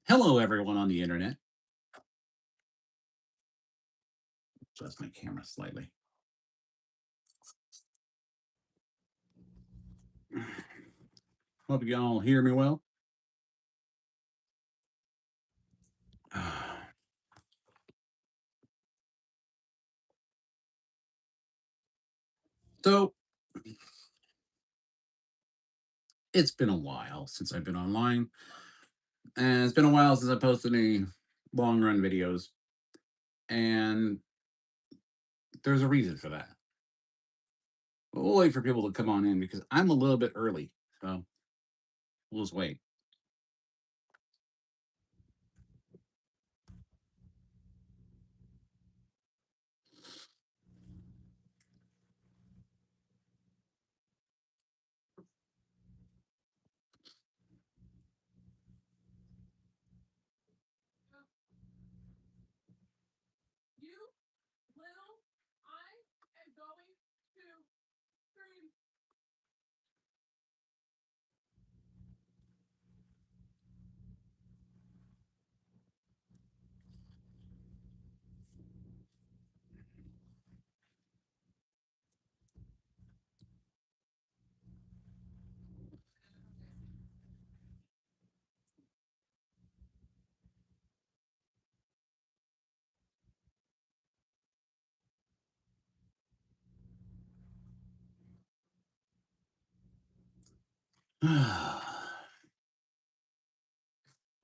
Hello, everyone on the internet. Adjust my camera slightly. Hope you all hear me well. So, it's been a while since I've been online, and it's been a while since I posted any long run videos, and there's a reason for that. We'll wait for people to come on in because I'm a little bit early, so we'll just wait.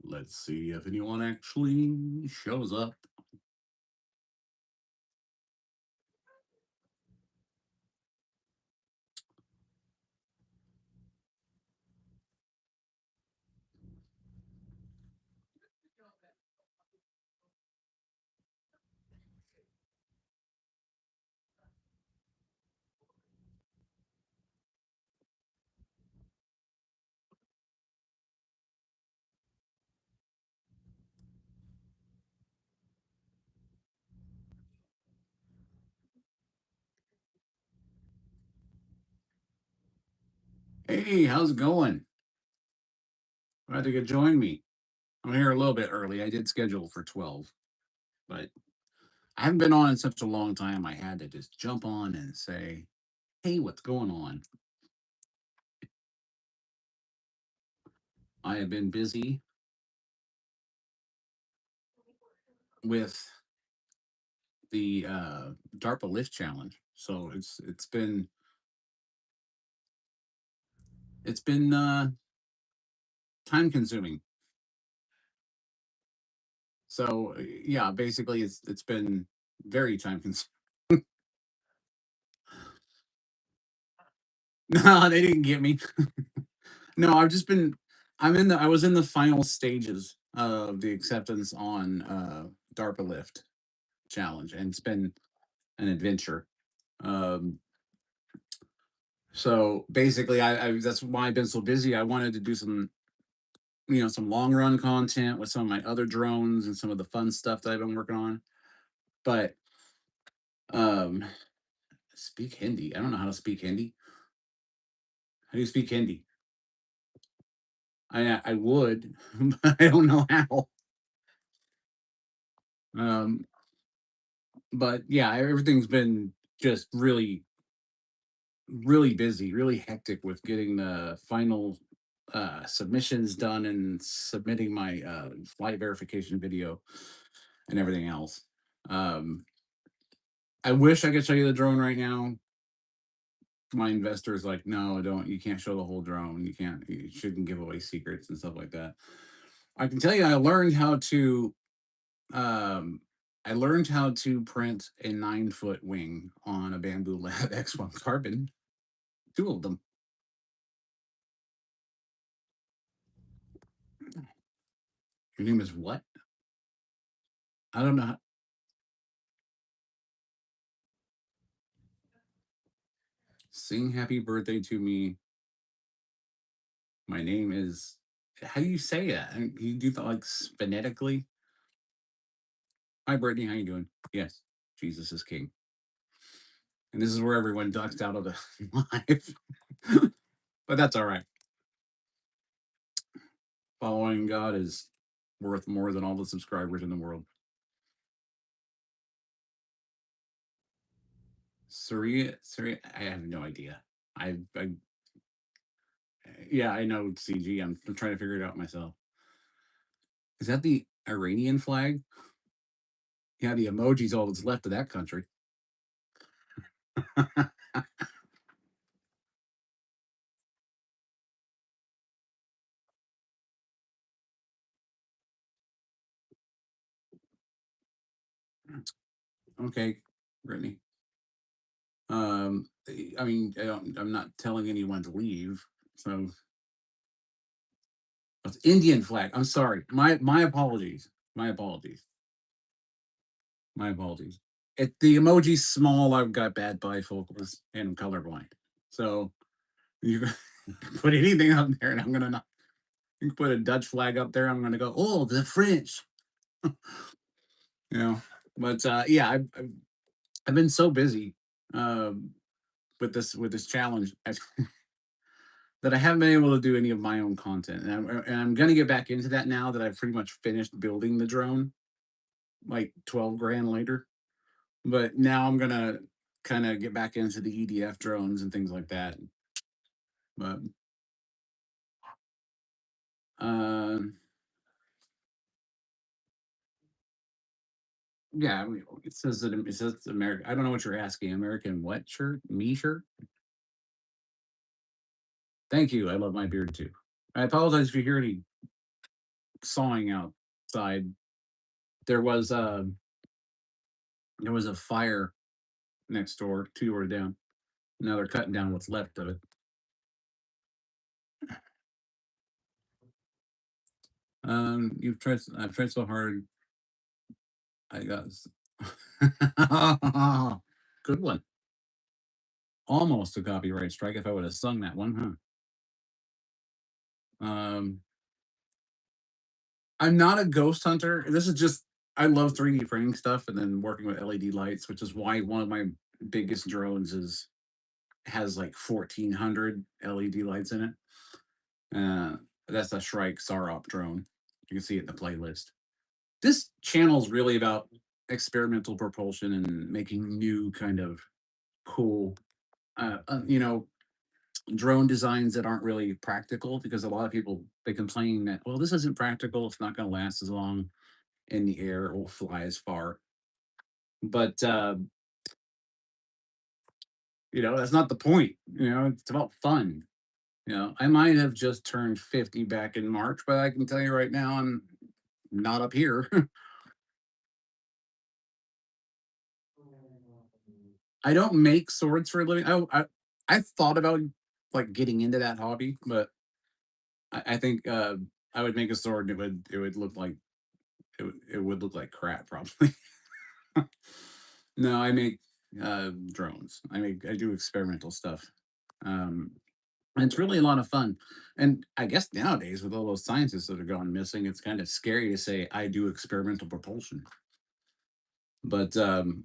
Let's see if anyone actually shows up. Hey, how's it going? Glad you could join me. I'm here a little bit early. I did schedule for 12, but I haven't been on in such a long time. I had to just jump on and say, hey, what's going on? I have been busy with the DARPA Lift Challenge. So it's been time consuming. So yeah, basically it's been very time consuming. No, they didn't get me. No, I was in the final stages of the acceptance on DARPA Lift Challenge, and it's been an adventure. Um, so basically, I that's why I've been so busy. I wanted to do some long run content with some of my other drones and some of the fun stuff that I've been working on. But um, speak Hindi. I don't know how to speak Hindi. How do you speak Hindi? I would, but I don't know how. Um, but yeah, everything's been just really busy, really hectic with getting the final submissions done and submitting my flight verification video and everything else. Um, I wish I could show you the drone right now. My investor is like, no, don't. You can't show the whole drone. You can't. You shouldn't give away secrets and stuff like that. I can tell you, I learned how to. Um, I learned how to print a 9-foot wing on a Bamboo Lab X1 carbon. Two of them. Your name is what? I don't know. Sing happy birthday to me. My name is. How do you say that? You do that like phonetically? Hi, Brittany. How you doing? Yes, Jesus is king. And this is where everyone ducks out of the live. But that's all right. Following God is worth more than all the subscribers in the world. Syria, I have no idea. I yeah, I know CG. I'm trying to figure it out myself. Is that the Iranian flag? Yeah, the emoji's all that's left of that country. Okay, Brittany. I mean, I'm not telling anyone to leave. So it's Indian flag. I'm sorry. My apologies. My apologies. My apologies. If the emoji's small, I've got bad bifocals and I'm colorblind. So you can put anything up there, and I'm gonna not. You can put a Dutch flag up there. I'm gonna go. Oh, the French. You know. But yeah, I've been so busy um, with this challenge that I haven't been able to do any of my own content, and I'm gonna get back into that now that I've pretty much finished building the drone, like 12 grand later. But now I'm gonna kind of get back into the EDF drones and things like that. But uh, yeah, I mean, it says it's American. I don't know what you're asking. American what shirt? Me shirt? Thank you. I love my beard too. I apologize if you hear any sawing outside. There was uh there was a fire next door, 2 doors down. Now they're cutting down what's left of it. I've tried so hard. I got good one. Almost a copyright strike if I would have sung that one, huh? I'm not a ghost hunter. This is just I love 3D printing stuff and then working with LED lights, which is why one of my biggest drones is has like 1,400 LED lights in it. Uh, that's a Shrike Sarop drone. You can see it in the playlist. This channel is really about experimental propulsion and making new kind of cool, you know, drone designs that aren't really practical because a lot of people they complain that well this isn't practical, it's not going to last as long in the air or fly as far. But you know that's not the point. You know it's about fun. You know I might have just turned 50 back in March, but I can tell you right now I'm not up here. I don't make swords for a living. I thought about like getting into that hobby, but I think I would make a sword and it would look like it would look like crap probably. No, I make drones. I do experimental stuff. Um, and it's really a lot of fun. And I guess nowadays with all those scientists that are gone missing, it's kind of scary to say I do experimental propulsion. But I'm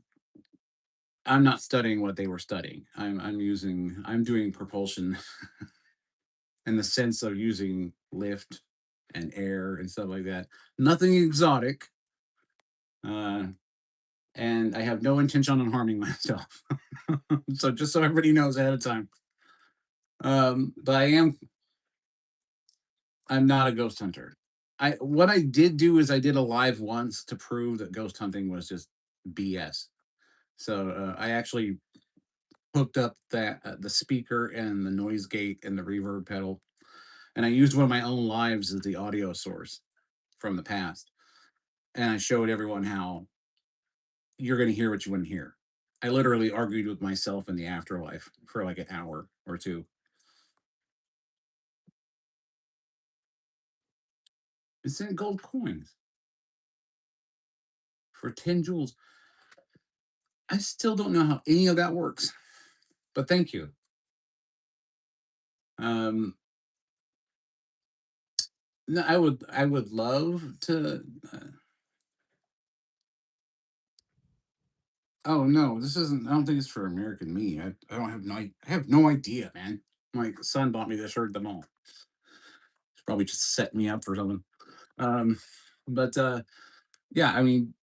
not studying what they were studying. I'm doing propulsion in the sense of using lift and air and stuff like that. Nothing exotic. Uh, and I have no intention on harming myself. So just so everybody knows ahead of time. But I'm not a ghost hunter. I what I did do is I did a live once to prove that ghost hunting was just BS. So I actually hooked up the speaker and the noise gate and the reverb pedal, and I used one of my own lives as the audio source from the past, and I showed everyone how you're going to hear what you wouldn't hear. I literally argued with myself in the afterlife for like an hour or two. It's in gold coins for 10 joules. I still don't know how any of that works, but thank you. Um, no, I would love to. Oh no, this isn't. I don't think it's for American me. I don't have no. I have no idea, man. My son bought me this shirt at the mall. He's probably just set me up for something. Um, but yeah, I mean,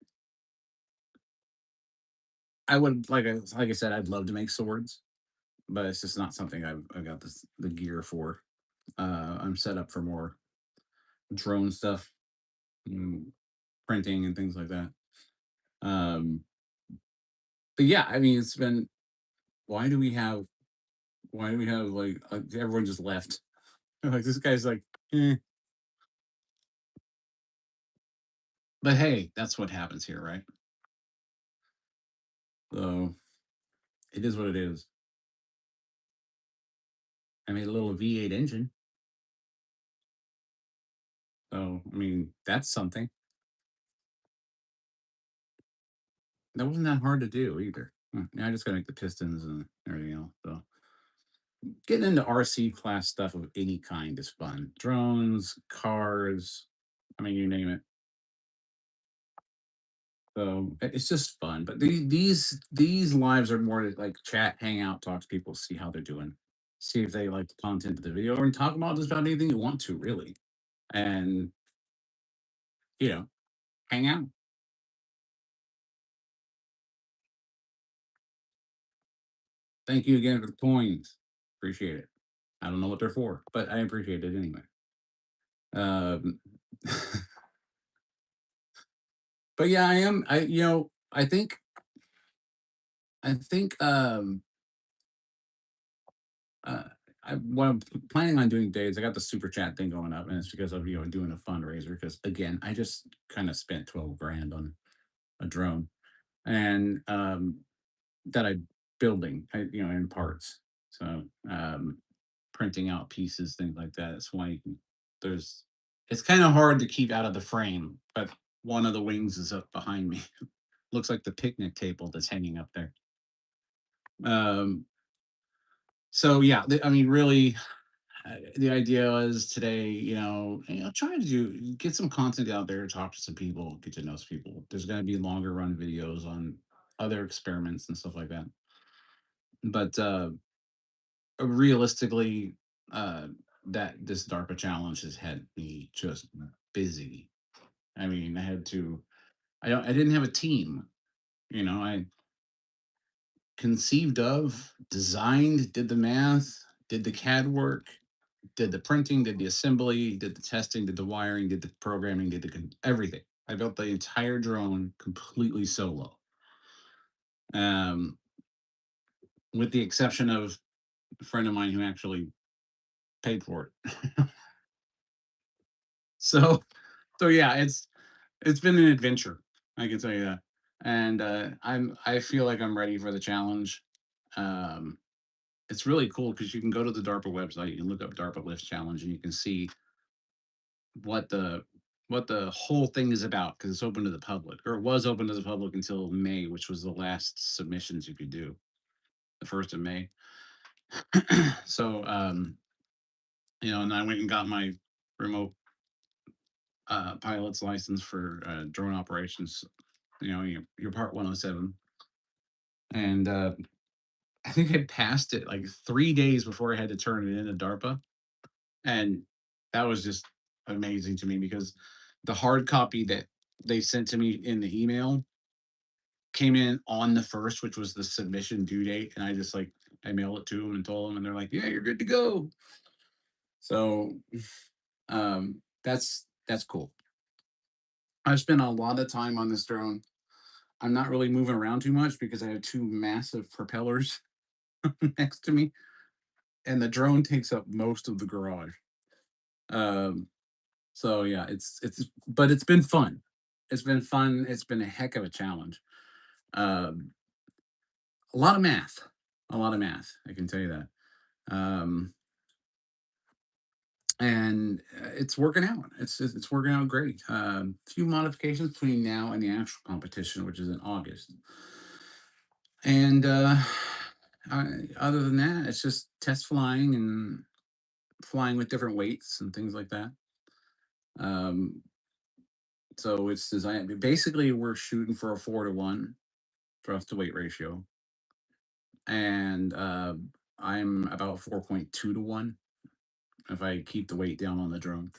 I would like I said, I'd love to make swords, but it's just not something I've got the gear for. I'm set up for more drone stuff, mm, printing and things like that. Um, but yeah, I mean, it's been. Why do we have? Why do we have everyone just left? Like this guy's like, eh. But hey, that's what happens here, right? So it is what it is. I made a little V8 engine, so I mean that's something. That wasn't that hard to do either. Now I just gotta make the pistons and everything else. So getting into RC class stuff of any kind is fun. Drones, cars, I mean you name it. So it's just fun. But these lives are more to like chat, hang out, talk to people, see how they're doing, see if they like the content of the video, or talk about just about anything you want to really, and you know, hang out. Thank you again for the coins. Appreciate it. I don't know what they're for, but I appreciate it anyway. Um, but yeah, I am. I think uh, what I'm planning on doing today is I got the super chat thing going up, and it's because of doing a fundraiser. Because again, I just kind of spent 12 grand on a drone, and that I building, in parts. So printing out pieces, things like that. That's why there's. It's kind of hard to keep out of the frame, but one of the wings is up behind me. Looks like the picnic table that's hanging up there. Um, so yeah, I mean, really, the idea was today, try to get some content out there, talk to some people, get to know some people. There's going to be longer run videos on other experiments and stuff like that. But realistically, uh, that this DARPA challenge has had me just busy. I mean, I had to. I didn't have a team. I conceived of, designed, did the math, did the CAD work, did the printing, did the assembly, did the testing, did the wiring, did the programming, did everything. I built the entire drone completely solo, um, with the exception of a friend of mine who actually paid for it. so, so yeah, it's been an adventure. I can tell you that, and I feel like I'm ready for the challenge. Um, it's really cool because you can go to the DARPA website, you can look up DARPA Lifts Challenge, and you can see what the what the whole thing is about because it's open to the public, or it was open to the public until May, which was the last submissions you could do, the 1st of May. So, and I went and got my remote pilot's license for drone operations. Your Part 107, and I think I passed it like 3 days before I had to turn it in to DARPA, and that was just amazing to me because the hard copy that they sent to me in the email came in on the 1st, which was the submission due date, and I mailed it to them and told them, and they're like, "Yeah, you're good to go." So, that's cool. I've spent a lot of time on this drone. I'm not really moving around too much because I have two massive propellers next to me, and the drone takes up most of the garage. Um, so yeah, but it's been fun. It's been fun. It's been a heck of a challenge. Um, a lot of math, a lot of math. I can tell you that. Um, and it's working out. It's working out great. Few modifications between now and the actual competition, which is in August. And other than that, it's just test flying and flying with different weights and things like that. Um, so it's designed. Basically, we're shooting for a 4-to-1. thrust to weight ratio, and I'm about 4.2 to 1 if I keep the weight down on the drone.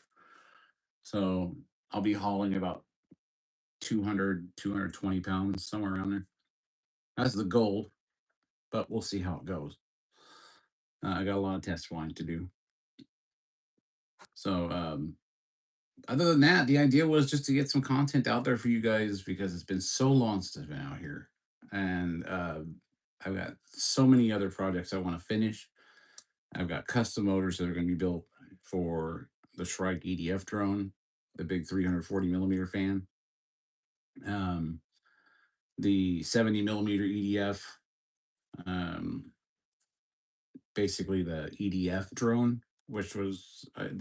So I'll be hauling about 200, 220 pounds, somewhere around there. That's the goal, but we'll see how it goes. I got a lot of test flying to do. So, other than that, the idea was just to get some content out there for you guys because it's been so long since I've been out here. And I've got so many other projects I want to finish. I've got custom motors that are going to be built for the Shrike EDF drone, the big 340 millimeter fan, um, the 70 millimeter EDF, um, basically the EDF drone, which was I've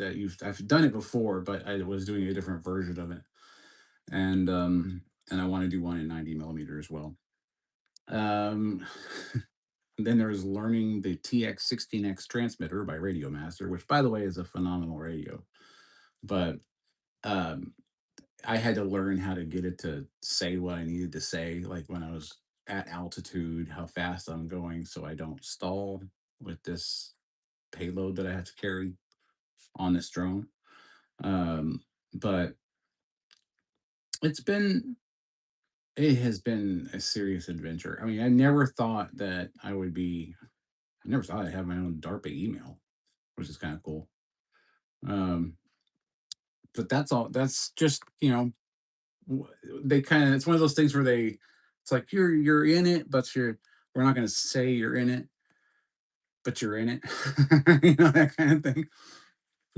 done it before, but I was doing a different version of it, and and I want to do one in 90 millimeter as well. Um, then there's learning the TX16X transmitter by Radio Master, which by the way is a phenomenal radio, but um, I had to learn how to get it to say what I needed to say, like when I was at altitude, how fast I'm going, so I don't stall with this payload that I have to carry on this drone. Um, but it's been it has been a serious adventure. I mean, I never thought that I never thought I'd have my own DARPA email, which is kind of cool. Um, but that's all. That's just they kind of it's one of those things where it's like you're in it, but we're not going to say you're in it, but you're in it, that kind of thing.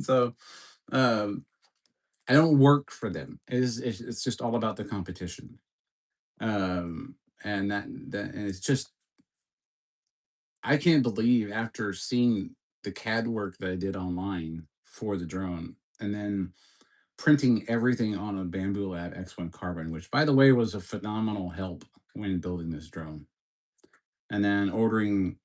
So um, I don't work for them. It's just all about the competition. Um, and and it's just I can't believe after seeing the CAD work that I did online for the drone, and then printing everything on a Bamboo Lab X1 Carbon, which by the way was a phenomenal help when building this drone, and then ordering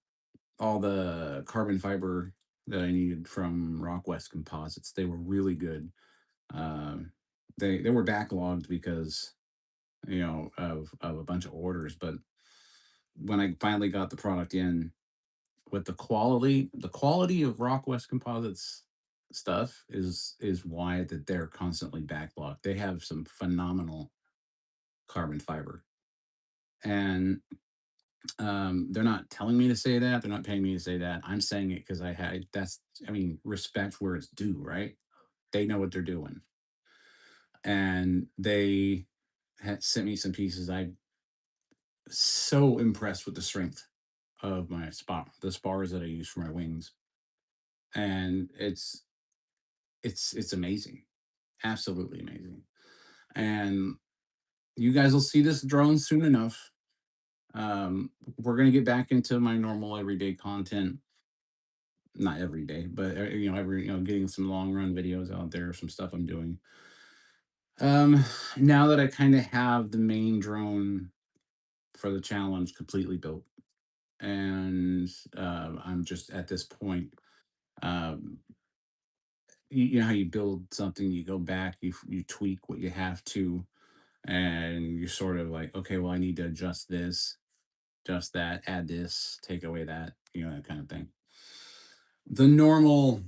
all the carbon fiber that I needed from Rockwest Composites. They were really good. Um, they were backlogged because of a bunch of orders, but when I finally got the product in with the quality of Rockwest Composites stuff is why that they're constantly backlogged. They have some phenomenal carbon fiber, and they're not telling me to say that. They're not paying me to say that. I'm saying it because I mean, respect where it's due, right? They know what they're doing, and they had sent me some pieces. I'm so impressed with the strength of the spars that I use for my wings, and it's amazing, absolutely amazing. And you guys will see this drone soon enough. We're gonna get back into my normal everyday content. Not every day, but every getting some long run videos out there, some stuff I'm doing. Um, Now that I kind of have the main drone for the challenge completely built, and I'm just at this point. Um, you know how you build something, you go back, you tweak what you have to, and you're sort of like, okay, well, I need to adjust this, adjust that, add this, take away that, that kind of thing. The normal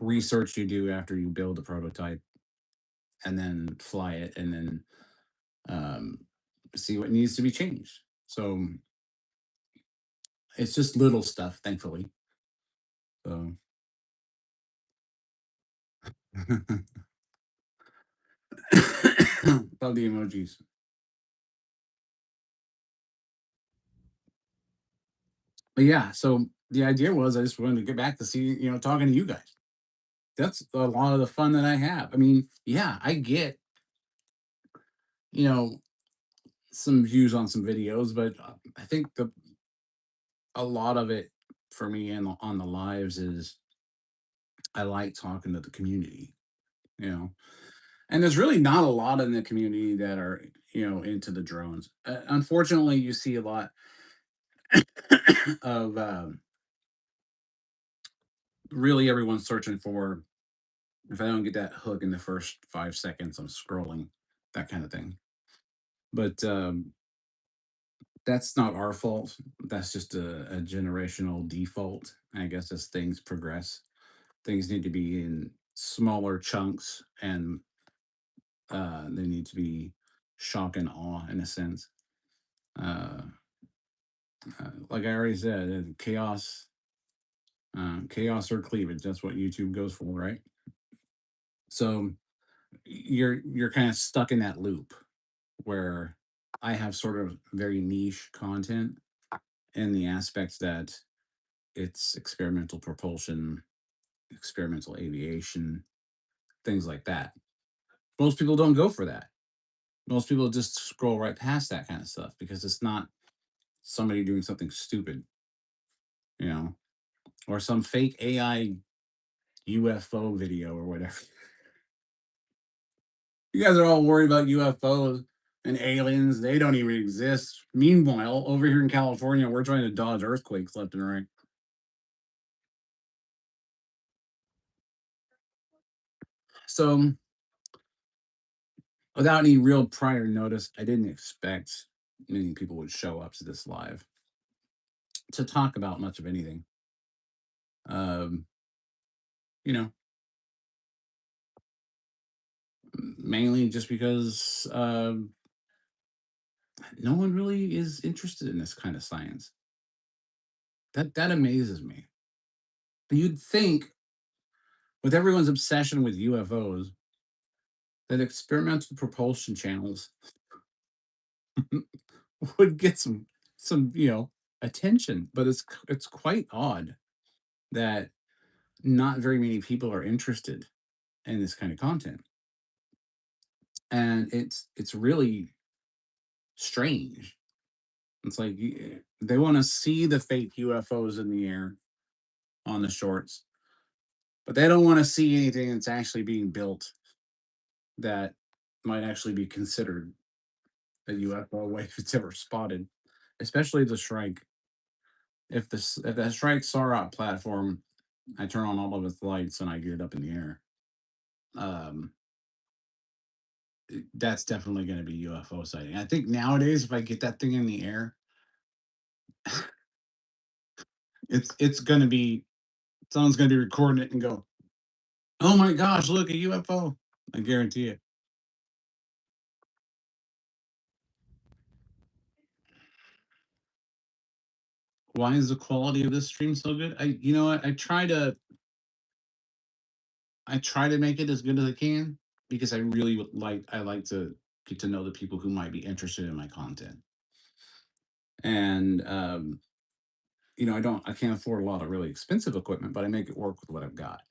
research you do after you build a prototype and then fly it and then um, see what needs to be changed. So it's just little stuff, thankfully. So love the emojis. But yeah, so the idea was I just wanted to get back to talking to you guys. That's a lot of the fun that I have. I mean, yeah, I get, you know, some views on some videos, but I think a lot of it for me and on the lives is I like talking to the community, you know. And there's really not a lot in the community that are, into the drones. Unfortunately, you see a lot of really everyone searching for if I don't get that hook in the first 5 seconds, I'm scrolling, that kind of thing. But that's not our fault. That's just a generational default. I guess as things progress, things need to be in smaller chunks, and they need to be shock and awe in a sense. Uh, like I already said, chaos or cleavage. That's what YouTube goes for, right? So you're kind of stuck in that loop where I have sort of very niche content in the aspects that it's experimental propulsion, experimental aviation, things like that. Most people don't go for that. Most people just scroll right past that kind of stuff because it's not somebody doing something stupid, you know, or some fake AI UFO video or whatever. You guys are all worried about UFOs and aliens. They don't even exist. Meanwhile, over here in California, we're trying to dodge earthquakes left and right. So, without any real prior notice, I didn't expect many people would show up to this live to talk about much of anything. Um, you know, mainly just because no one really is interested in this kind of science. That amazes me. You'd think, with everyone's obsession with UFOs, that experimental propulsion channels would get some attention, but it's quite odd that not very many people are interested in this kind of content, and it's really strange. It's like they want to see the fake UFOs in the air on the shorts, but they don't want to see anything that's actually being built that might actually be considered a UFO if it's ever spotted, especially the Shrike. If that Shrike Sarat platform, I turn on all of its lights and I get it up in the air. Um, that's definitely going to be UFO sighting. I think nowadays, if I get that thing in the air, it's going to be someone's going to be recording it and go, "Oh my gosh, look, a UFO!" I guarantee it. Why is the quality of this stream so good? You know what? I try to make it as good as I can because I really I like to get to know the people who might be interested in my content. And I can't afford a lot of really expensive equipment, but I make it work with what I've got.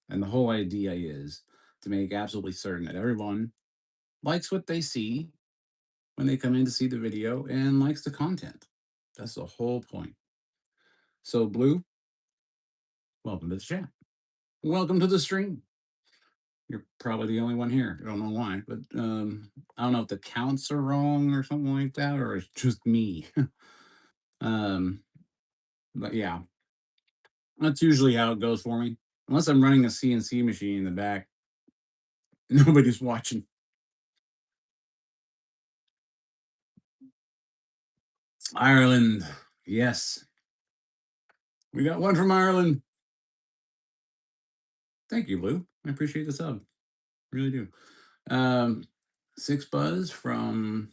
And the whole idea is to make absolutely certain that everyone likes what they see when they come in to see the video and likes the content. That's the whole point. So, Blue, welcome to the chat. Welcome to the stream. You're probably the only one here. I don't know why, but I don't know if the counts are wrong or something like that, or it's just me. um, but yeah, that's usually how it goes for me. Unless I'm running a CNC machine in the back, nobody's watching. Ireland, yes, we got one from Ireland. Thank you, Blue. I appreciate the sub. Really do. Um, Six Buzz from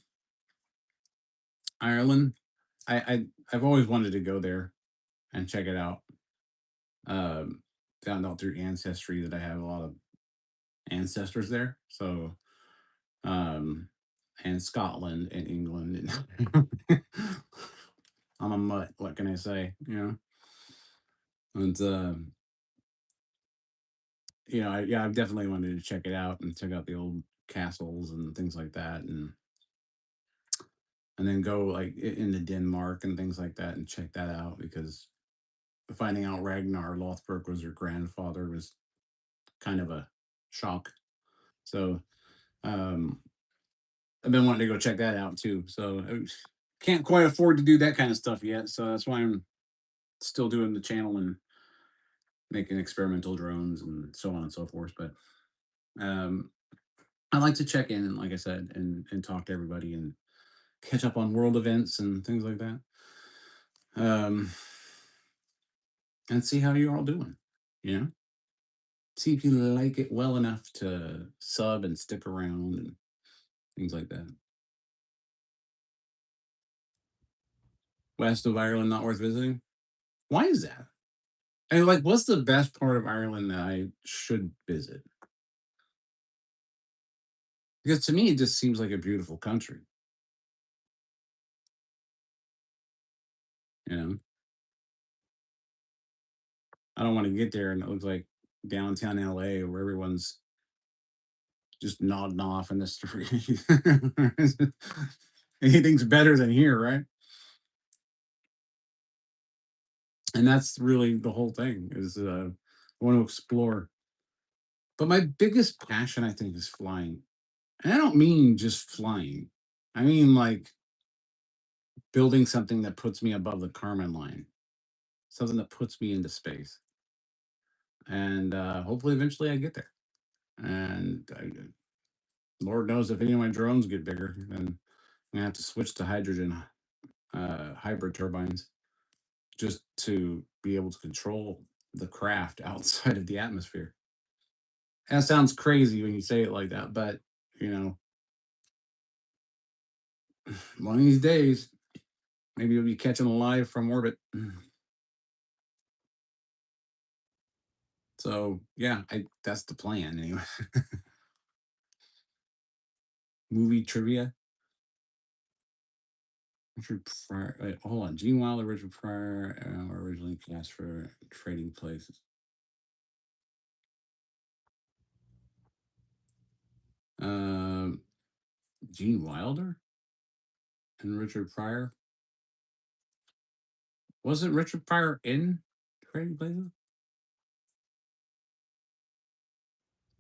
Ireland. I've always wanted to go there and check it out. Um, Found out through ancestry that I have a lot of ancestors there. So, um, and Scotland and England. And I'm a mutt. What can I say? And I've definitely wanted to check it out and check out the old castles and things like that, and then go like into Denmark and things like that and check that out because finding out Ragnar Lothbrok was her grandfather was kind of a shock. So um, I've been wanting to go check that out too. So I can't quite afford to do that kind of stuff yet. So that's why I'm still doing the channel and making experimental drones and so on and so forth. But um, I like to check in, and like I said, and talk to everybody and catch up on world events and things like that. Um, and see how you're all doing. You know, see if you like it well enough to sub and stick around and things like that. West of Ireland not worth visiting? Why is that? And like, what's the best part of Ireland that I should visit? Because to me, it just seems like a beautiful country. You know, I don't want to get there and it looks like downtown LA where everyone's just nodding off in the street. Anything's better than here, right? And that's really the whole thing is I want to explore. But my biggest passion, I think, is flying. And I don't mean just flying. I mean like building something that puts me above the Kármán line, something that puts me into space. And hopefully eventually I get there. And Lord knows if any of my drones get bigger, then I'm gonna have to switch to hydrogen hybrid turbines just to be able to control the craft outside of the atmosphere. That sounds crazy when you say it like that, but you know, one of these days, maybe you'll be catching a live from orbit. So yeah, that's the plan anyway. Movie trivia. Richard Pryor. Wait, hold on. Gene Wilder, Richard Pryor were originally cast for Trading Places. Um, Gene Wilder and Richard Pryor. Wasn't Richard Pryor in Trading Places?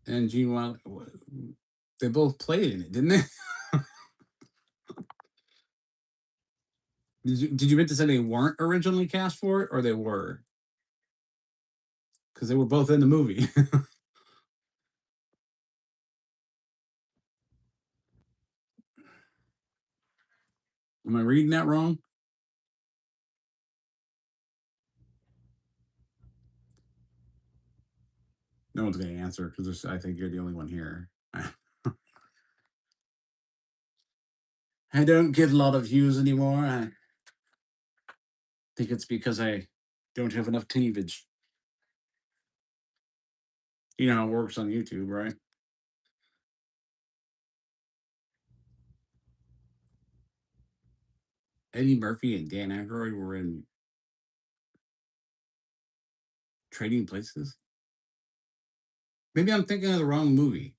And Gene Wilder, they both played in it, didn't they? Did you meant to say they weren't originally cast for it, or they were? Because they were both in the movie. Am I reading that wrong? No one's going to answer because I think you're the only one here. I don't get a lot of views anymore. I think it's because I don't have enough cleavage. You know how it works on YouTube, right? Eddie Murphy and Dan Aykroyd were in Trading Places. Maybe I'm thinking of the wrong movie.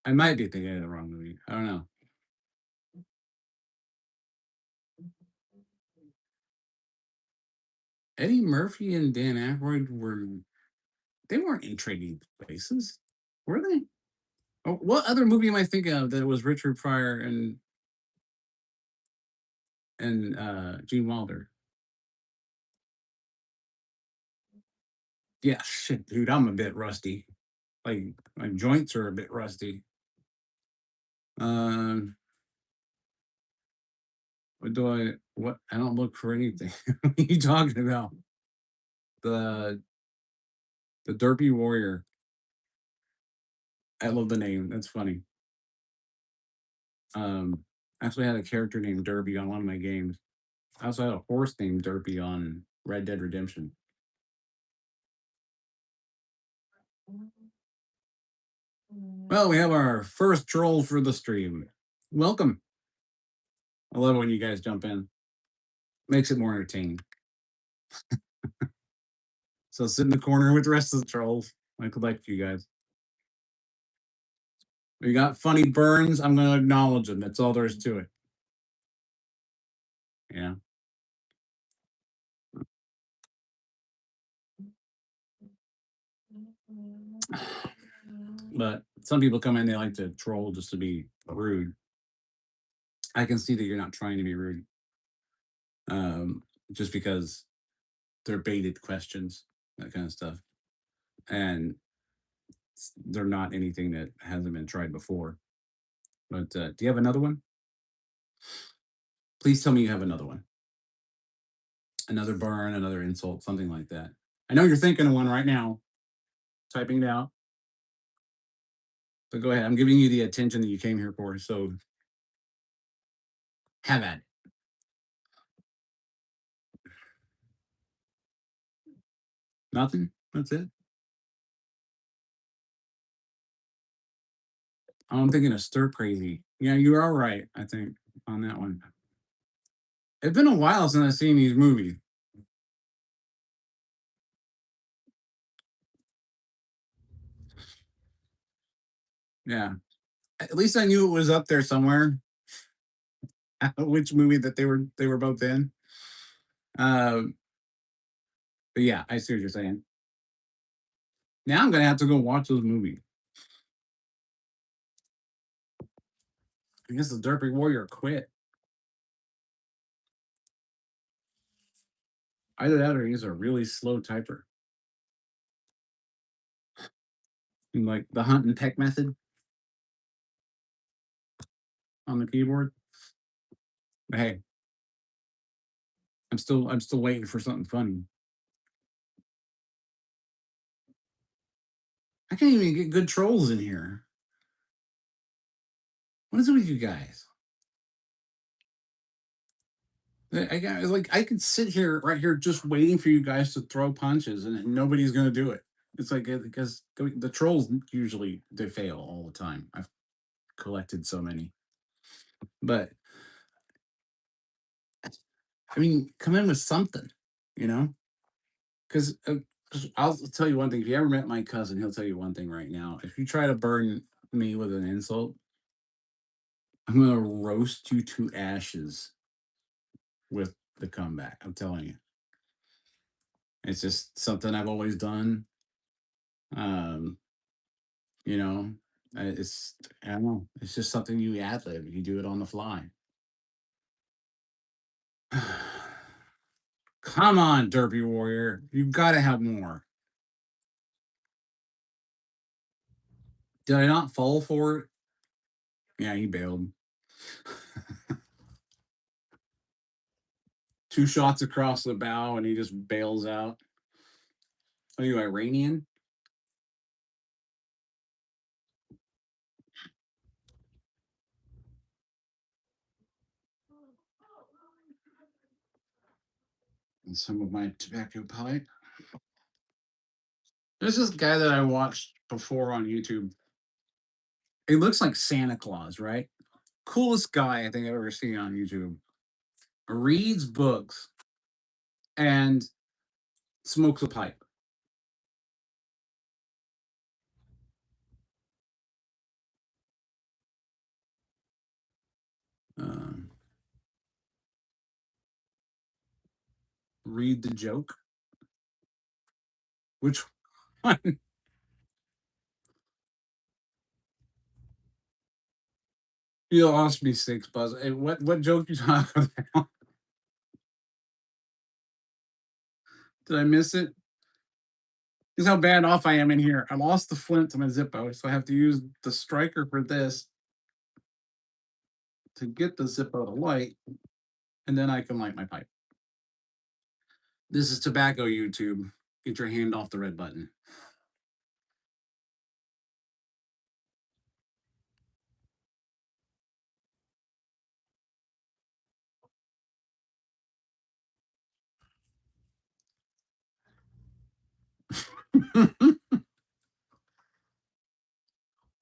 I might be thinking of the wrong movie. I don't know. Eddie Murphy and Dan Aykroyd they weren't in Trading Places, were they? Oh, what other movie am I thinking of that was Richard Pryor and Gene Wilder? Yeah, shit, dude, I'm a bit rusty. Like my joints are a bit rusty. Um, what I don't look for anything. What are you talking about? The the Derpy Warrior. I love the name. That's funny. I actually had a character named Derby on one of my games. I also had a horse named Derpy on Red Dead Redemption. Well, we have our first troll for the stream. Welcome. I love when you guys jump in. Makes it more entertaining. So sit in the corner with the rest of the trolls. I collect you guys. We got funny burns. I'm going to acknowledge them. That's all there is to it. Yeah. But some people come in, they like to troll just to be rude. I can see that you're not trying to be rude. Just because they're baited questions, that kind of stuff. And they're not anything that hasn't been tried before. But do you have another one? Please tell me you have another one. Another burn, another insult, something like that. I know you're thinking of one right now, typing it out. But go ahead. I'm giving you the attention that you came here for. So have at it. Nothing. That's it. Oh, I'm thinking of stir crazy. Yeah, you are right. I think on that one. It's been a while since I've seen these movies. Yeah. At least I knew it was up there somewhere. Which movie that they were both in. Um, but yeah, I see what you're saying. Now I'm gonna have to go watch those movies. I guess the Derpy Warrior quit. Either that or he's a really slow typer. Like the hunt and peck method on the keyboard. But hey, I'm still waiting for something funny. I can't even get good trolls in here. What is it with you guys? I got like I could sit here right here just waiting for you guys to throw punches and nobody's gonna do it. It's like because the trolls usually they fail all the time. I've collected so many, but I mean, come in with something, you know? Because I'll tell you one thing. If you ever met my cousin, he'll tell you one thing right now. If you try to burn me with an insult, I'm gonna roast you to ashes with the comeback. I'm telling you, it's just something I've always done. Um, you know, it's I don't know. It's just something you ad lib. You do it on the fly. Come on, Derpy Warrior. You've got to have more. Did I not fall for it? Yeah, he bailed. Two shots across the bow, and he just bails out. Are you Iranian? And some of my tobacco pipe. There's this guy that I watched before on YouTube. He looks like Santa Claus, right? Coolest guy I think I've ever seen on YouTube. Reads books and smokes a pipe. Um, read the joke. Which one? You lost me $6. Hey, what joke you talking about? Did I miss it? This is how bad off I am in here. I lost the flint to my Zippo, so I have to use the striker for this to get the Zippo to light, and then I can light my pipe. This is tobacco YouTube. Get your hand off the red button.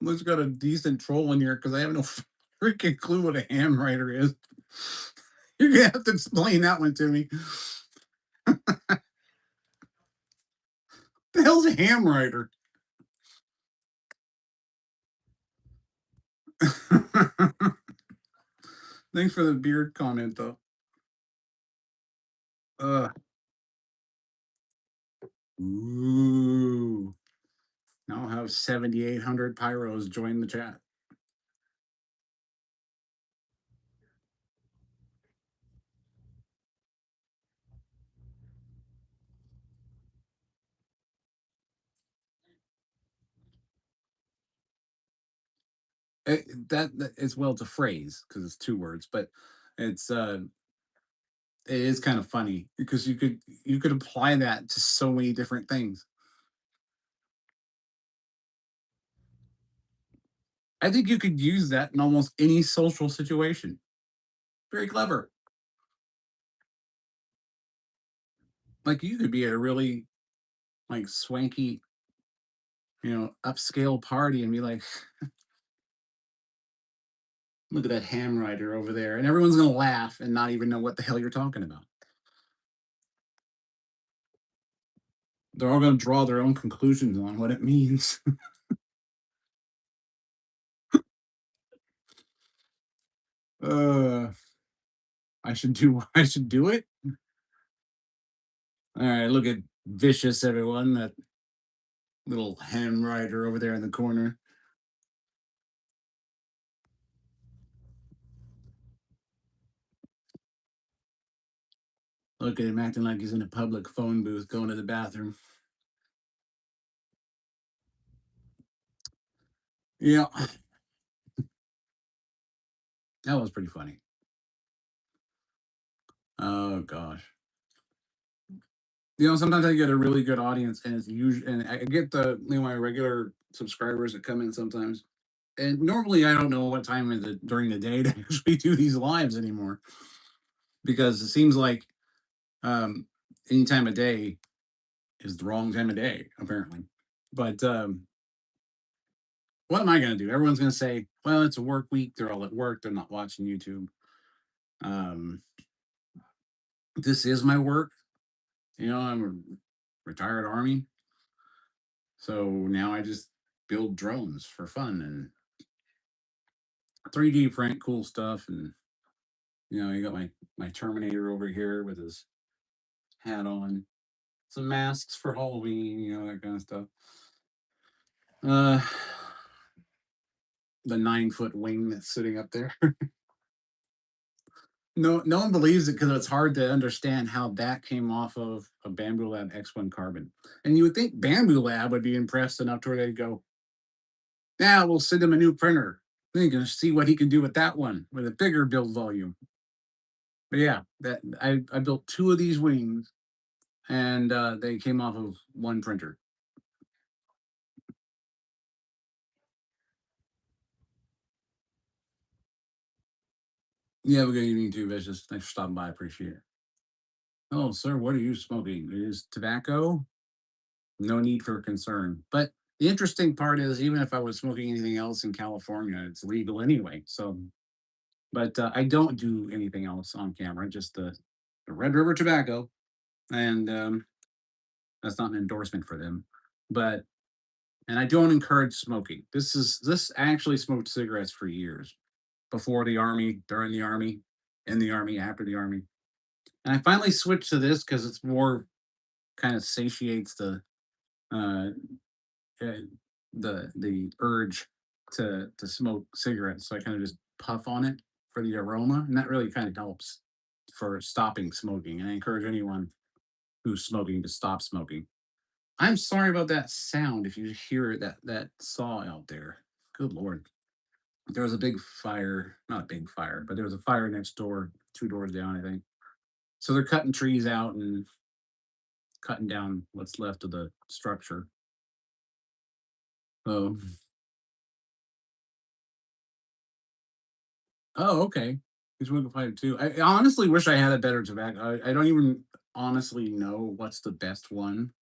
Looks got a decent troll in here because I have no freaking clue what a ham writer is. You're gonna have to explain that one to me. The hell's a ham writer? Thanks for the beard comment though. Ooh. Now I'll have 7,800 pyros join the chat. That is, well, it's a phrase because it's two words, but it's it is kind of funny because you could apply that to so many different things. I think you could use that in almost any social situation. Very clever. Like you could be at a really like swanky, upscale party and be like, look at that ham rider over there. And everyone's gonna laugh and not even know what the hell you're talking about. They're all gonna draw their own conclusions on what it means. uh I should do it. All right, look at Vicious, everyone. That little ham rider over there in the corner. Look at him acting like he's in a public phone booth going to the bathroom. Yeah, that was pretty funny. Oh gosh. Sometimes I get a really good audience, and it's usually, and I get my regular subscribers that come in sometimes. And normally, I don't know what time of the during the day to actually do these lives anymore because it seems like um, any time of day is the wrong time of day, apparently. But what am I going to do? Everyone's going to say, "Well, it's a work week. They're all at work. They're not watching YouTube." Um, this is my work. I'm a retired army, so now I just build drones for fun and 3D print cool stuff. And you got my Terminator over here with his hat on, some masks for Halloween, that kind of stuff. Uh, the 9 foot wing that's sitting up there. No one believes it because it's hard to understand how that came off of a Bamboo Lab X1 carbon. And you would think Bamboo Lab would be impressed enough to where they'd go, "Yeah, we'll send him a new printer. Then you can see what he can do with that one with a bigger build volume." But yeah, that I built two of these wings, and they came off of one printer. Yeah, have a good evening too, Vicious. Thanks for stopping by. Appreciate it. Oh, sir, what are you smoking? It is tobacco. No need for concern. But the interesting part is, even if I was smoking anything else in California, it's legal anyway. So, but I don't do anything else on camera, just the Red River tobacco. And that's not an endorsement for them. But, and I don't encourage smoking. This actually smoked cigarettes for years before the army, during the army, in the army, after the army. And I finally switched to this because it's more kind of satiates uh, uh, the urge to smoke cigarettes. So I kind of just puff on it for the aroma, and that really kind of helps for stopping smoking. And I encourage anyone who's smoking to stop smoking. I'm sorry about that sound. If you hear that saw out there, good lord, there was a big fire. Not a big fire, but there was a fire next door, two doors down, I think. So they're cutting trees out and cutting down what's left of the structure. Oh, oh, okay. He's smoking pipe too. I honestly wish I had a better tobacco. I don't even honestly know what's the best one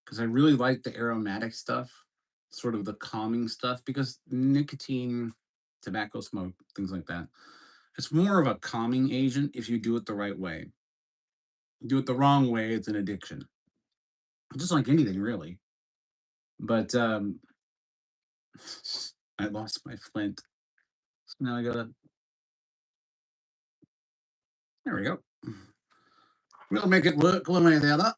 because I really like the aromatic stuff, sort of the calming stuff, because nicotine, tobacco smoke, things like that. It's more of a calming agent if you do it the right way. Do it the wrong way, it's an addiction. Just like anything, really. But I lost my flint. So now I gotta. There we go. We'll make it work one way or the other.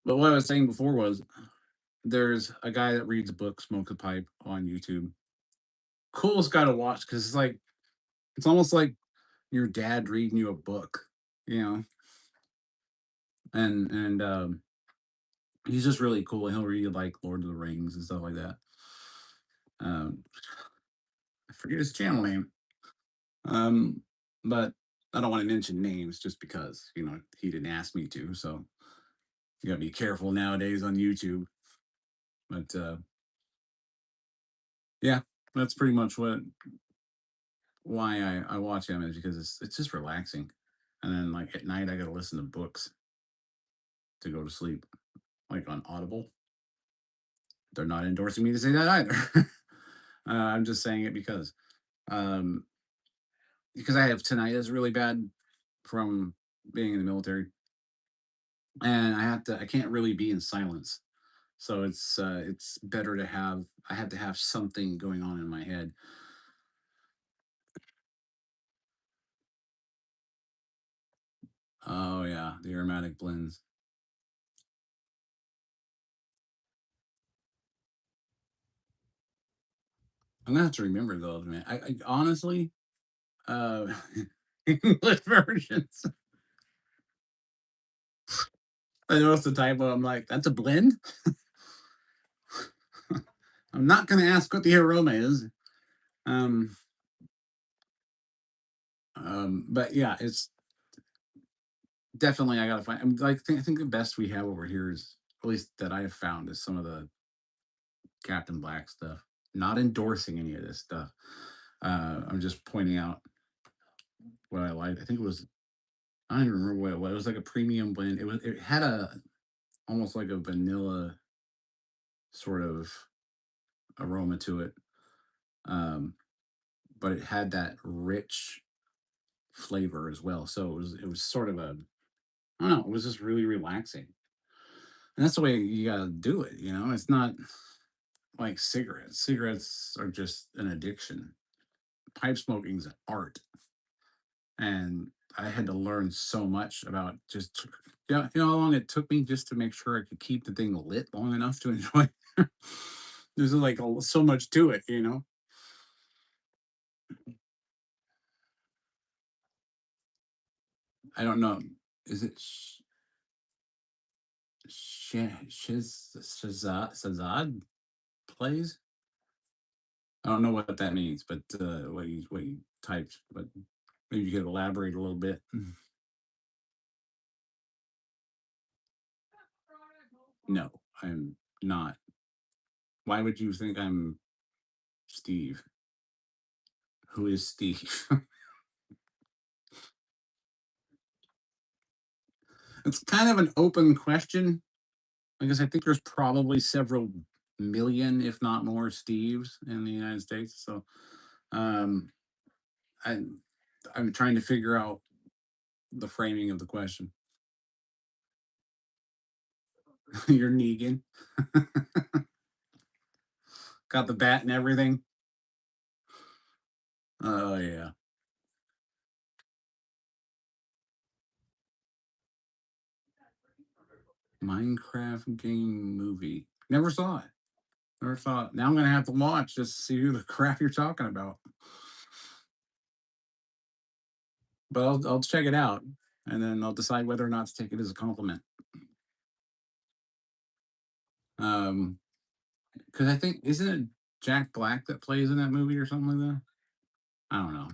But what I was saying before was there's a guy that reads books, smokes a pipe on YouTube. Coolest guy to watch because it's almost like your dad reading you a book, you know, and he's just really cool. He'll read like Lord of the Rings and stuff like that. Um, I forget his channel name, um, but I don't want to mention names just because he didn't ask me to. So you got to be careful nowadays on YouTube. But yeah, that's pretty much why I watch him is because it's just relaxing. And then like at night I got to listen to books to go to sleep, like on Audible. They're not endorsing me to say that either. I'm just saying it um, because I have tinnitus really bad from being in the military, and I can't really be in silence. So it's better to have I have to have something going on in my head. Oh yeah, the aromatic blends. I'm gonna have to remember those, man. I honestly, uh, English versions. I noticed the typo. I'm like, that's a blend. I'm not gonna ask what the aroma is. Um, but yeah, it's definitely I gotta find. I think the best we have over here is, at least that I have found, is some of the Captain Black stuff. Not endorsing any of this stuff. I'm just pointing out what I like. I think it was, I don't even remember what it was. It was like a premium blend. It had a almost like a vanilla sort of aroma to it. Um, but it had that rich flavor as well. So it was sort of a, I don't know, it was just really relaxing. And that's the way you gotta do it, you know? It's not like cigarettes. Cigarettes are just an addiction. Pipe smoking's an art. And I had to learn so much about just, yeah, you know how long it took me just to make sure I could keep the thing lit long enough to enjoy. There's like so much to it, you know. I don't know. Is it Shazad plays? I don't know what that means, but what you typed, but maybe you could elaborate a little bit. No, I'm not. Why would you think I'm Steve? Who is Steve? It's kind of an open question because I think there's probably several million, if not more, Steves in the United States. So um, I, I'm trying to figure out the framing of the question. You're Negan, got the bat and everything. Oh yeah, Minecraft game movie. Never saw it. Never saw it. Now I'm gonna have to watch just to see who the crap you're talking about. But I'll check it out, and then I'll decide whether or not to take it as a compliment. Um, because I think, isn't it Jack Black that plays in that movie or something like that? I don't know.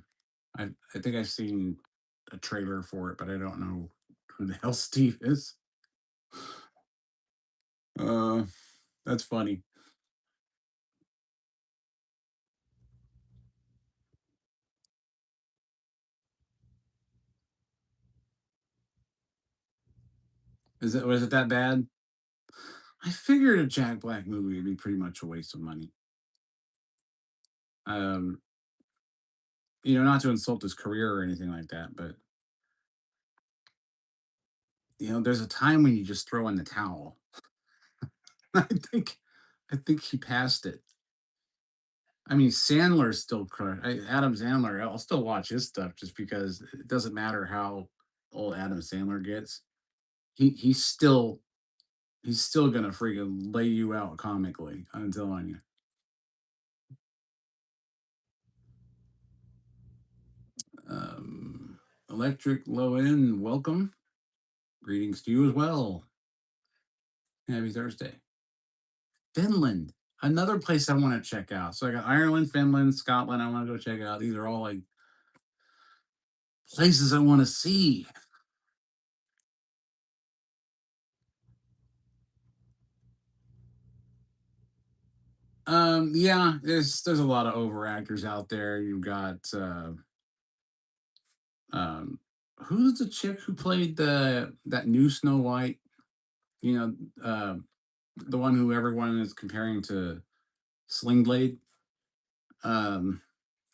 I think I've seen a trailer for it, but I don't know who the hell Steve is. Uh, that's funny. Was it that bad? I figured a Jack Black movie would be pretty much a waste of money. Um, not to insult his career or anything like that, but there's a time when you just throw in the towel. I think, I think he passed it. I mean, Sandler's still Adam Sandler. I'll still watch his stuff just because it doesn't matter how old Adam Sandler gets. He's still gonna freaking lay you out comically. I'm telling you. Electric Low End, welcome. Greetings to you as well. Happy Thursday. Finland, another place I want to check out. So I got Ireland, Finland, Scotland. I want to go check out. These are all like places I want to see. Yeah, there's a lot of over actors out there. You've got um, who's the chick who played that new Snow White? You know, the one who everyone is comparing to Sling Blade. Um,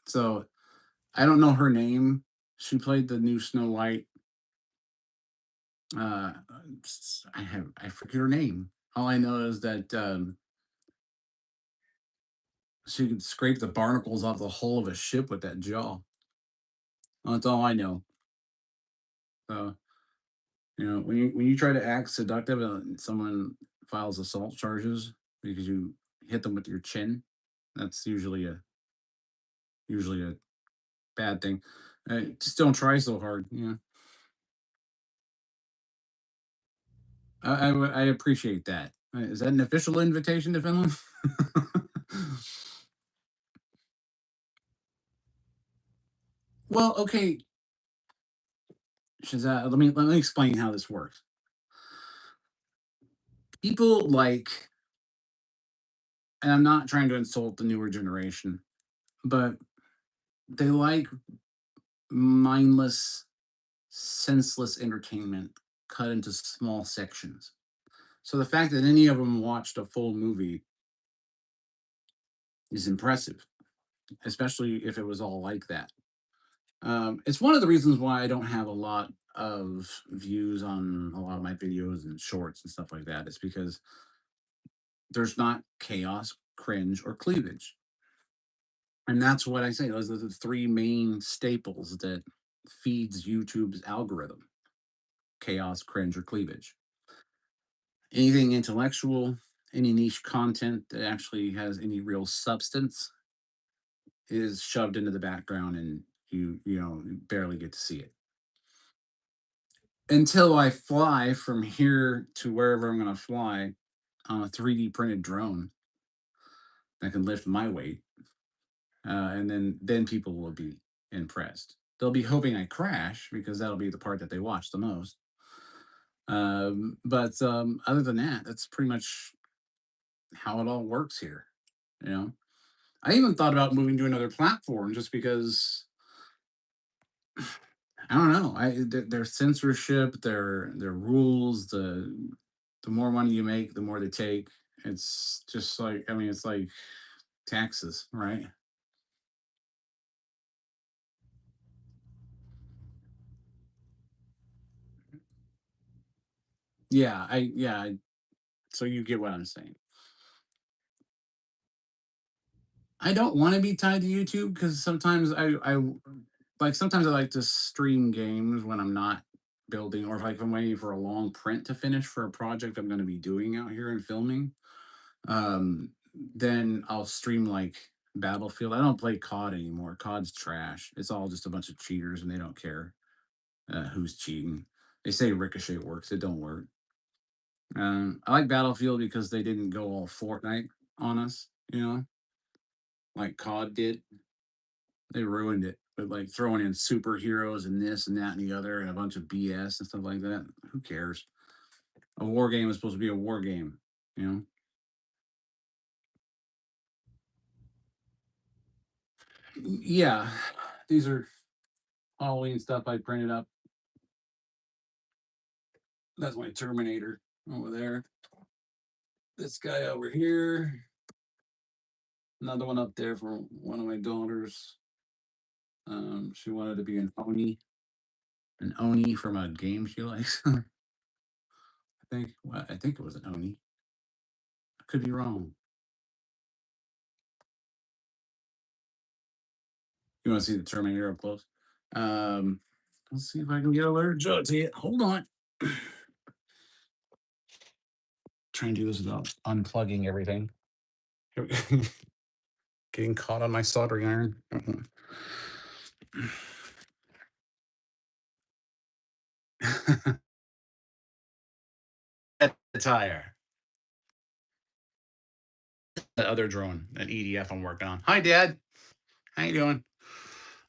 so I don't know her name. She played the new Snow White. Uh, I forget her name. All I know is that she could scrape the barnacles off the hull of a ship with that jaw. That's all I know. So when you try to act seductive and someone files assault charges because you hit them with your chin, that's usually a bad thing. Just don't try so hard. I appreciate that. Is that an official invitation to Finland? Well, okay, Shazad, let me explain how this works. People like, and I'm not trying to insult the newer generation, but they like mindless, senseless entertainment cut into small sections. So the fact that any of them watched a full movie is impressive, especially if it was all like that. It's one of the reasons why I don't have a lot of views on a lot of my videos and shorts and stuff like that. It's because there's not chaos, cringe, or cleavage. And that's what I say. Those are the three main staples that feeds YouTube's algorithm: chaos, cringe, or cleavage. Anything intellectual, any niche content that actually has any real substance is shoved into the background and you barely get to see it. Until I fly from here to wherever I'm going to fly on a 3D printed drone that can lift my weight, and then people will be impressed. They'll be hoping I crash because that'll be the part that they watch the most. But other than that, that's pretty much how it all works here. You know, I even thought about moving to another platform just because I don't know. Their censorship, their rules, the more money you make, the more they take. It's just like, I mean, it's like taxes, right? So you get what I'm saying. I don't want to be tied to YouTube because sometimes sometimes I like to stream games when I'm not building, or if I'm waiting for a long print to finish for a project I'm going to be doing out here and filming. Um, then I'll stream like Battlefield. I don't play COD anymore. COD's trash. It's all just a bunch of cheaters, and they don't care who's cheating. They say Ricochet works. It don't work. I like Battlefield because they didn't go all Fortnite on us. Like COD did. They ruined it with like throwing in superheroes and this and that and the other and a bunch of BS and stuff like that. Who cares? A war game is supposed to be a war game. You know. Yeah, these are Halloween stuff I printed up. That's my Terminator over there. This guy over here. Another one up there for one of my daughters. She wanted to be an Oni from a game she likes. I think it was an Oni. I could be wrong. You want to see the Terminator up close? Um, let's see if I can get a large shot to it. Hold on. Try and do this without unplugging everything. Getting caught on my soldering iron. At the tire. That other drone, that EDF I'm working on. Hi, Dad. How you doing?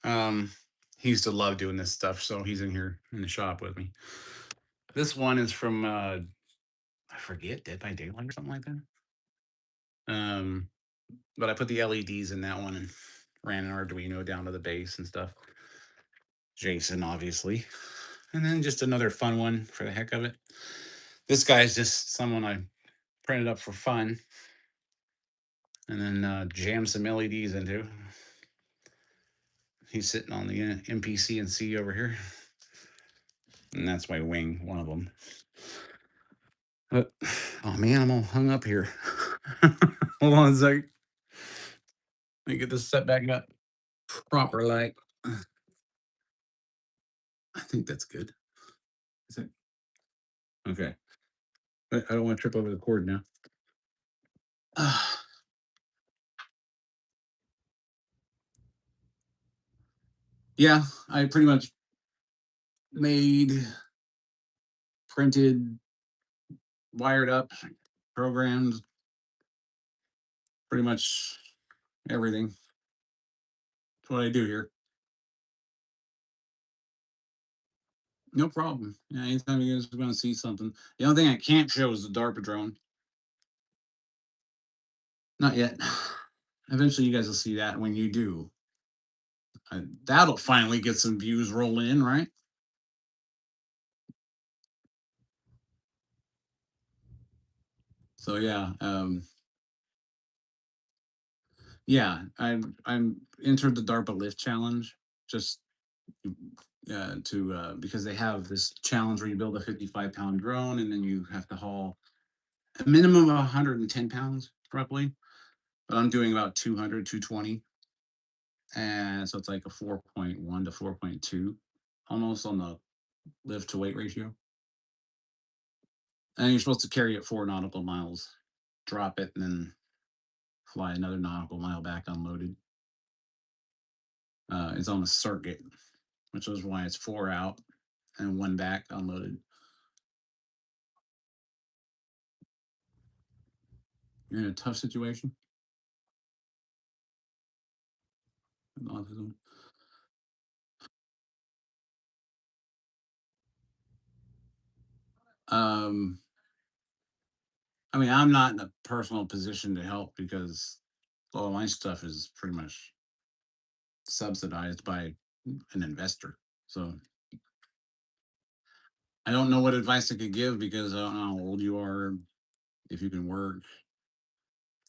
Um, he used to love doing this stuff, so he's in here in the shop with me. This one is from I forget, Dead by Daylight or something like that. Um, but I put the LEDs in that one and ran an Arduino down to the base and stuff. Jason, obviously. And then just another fun one for the heck of it. This guy's just someone I printed up for fun and then jammed some LEDs into. He's sitting on the MPC and C over here. And that's my wing, one of them. But, oh man, I'm all hung up here. Hold on a sec. Let me get this set back up. Proper light. I think that's good. Is it? Okay. I don't want to trip over the cord now. Yeah, I pretty much made, printed, wired up, programmed, pretty much everything. That's what I do here. No problem. Yeah, anytime you guys are going to see something. The only thing I can't show is the DARPA drone. Not yet. Eventually, you guys will see that. When you do, that'll finally get some views rolling in, right? So yeah, yeah, I'm entered the DARPA Lift Challenge just to because they have this challenge where you build a 55-pound drone and then you have to haul a minimum of 110 pounds roughly, but I'm doing about 200, 220, and so it's like a 4.1 to 4.2 almost on the lift to weight ratio. And you're supposed to carry it 4 nautical miles, drop it, and then fly another nautical mile back unloaded. It's on a circuit, which is why it's 4 out and 1 back unloaded. You're in a tough situation. With autism. Um, I mean, I'm not in a personal position to help because all my stuff is pretty much subsidized by an investor. So I don't know what advice I could give because I don't know how old you are, if you can work,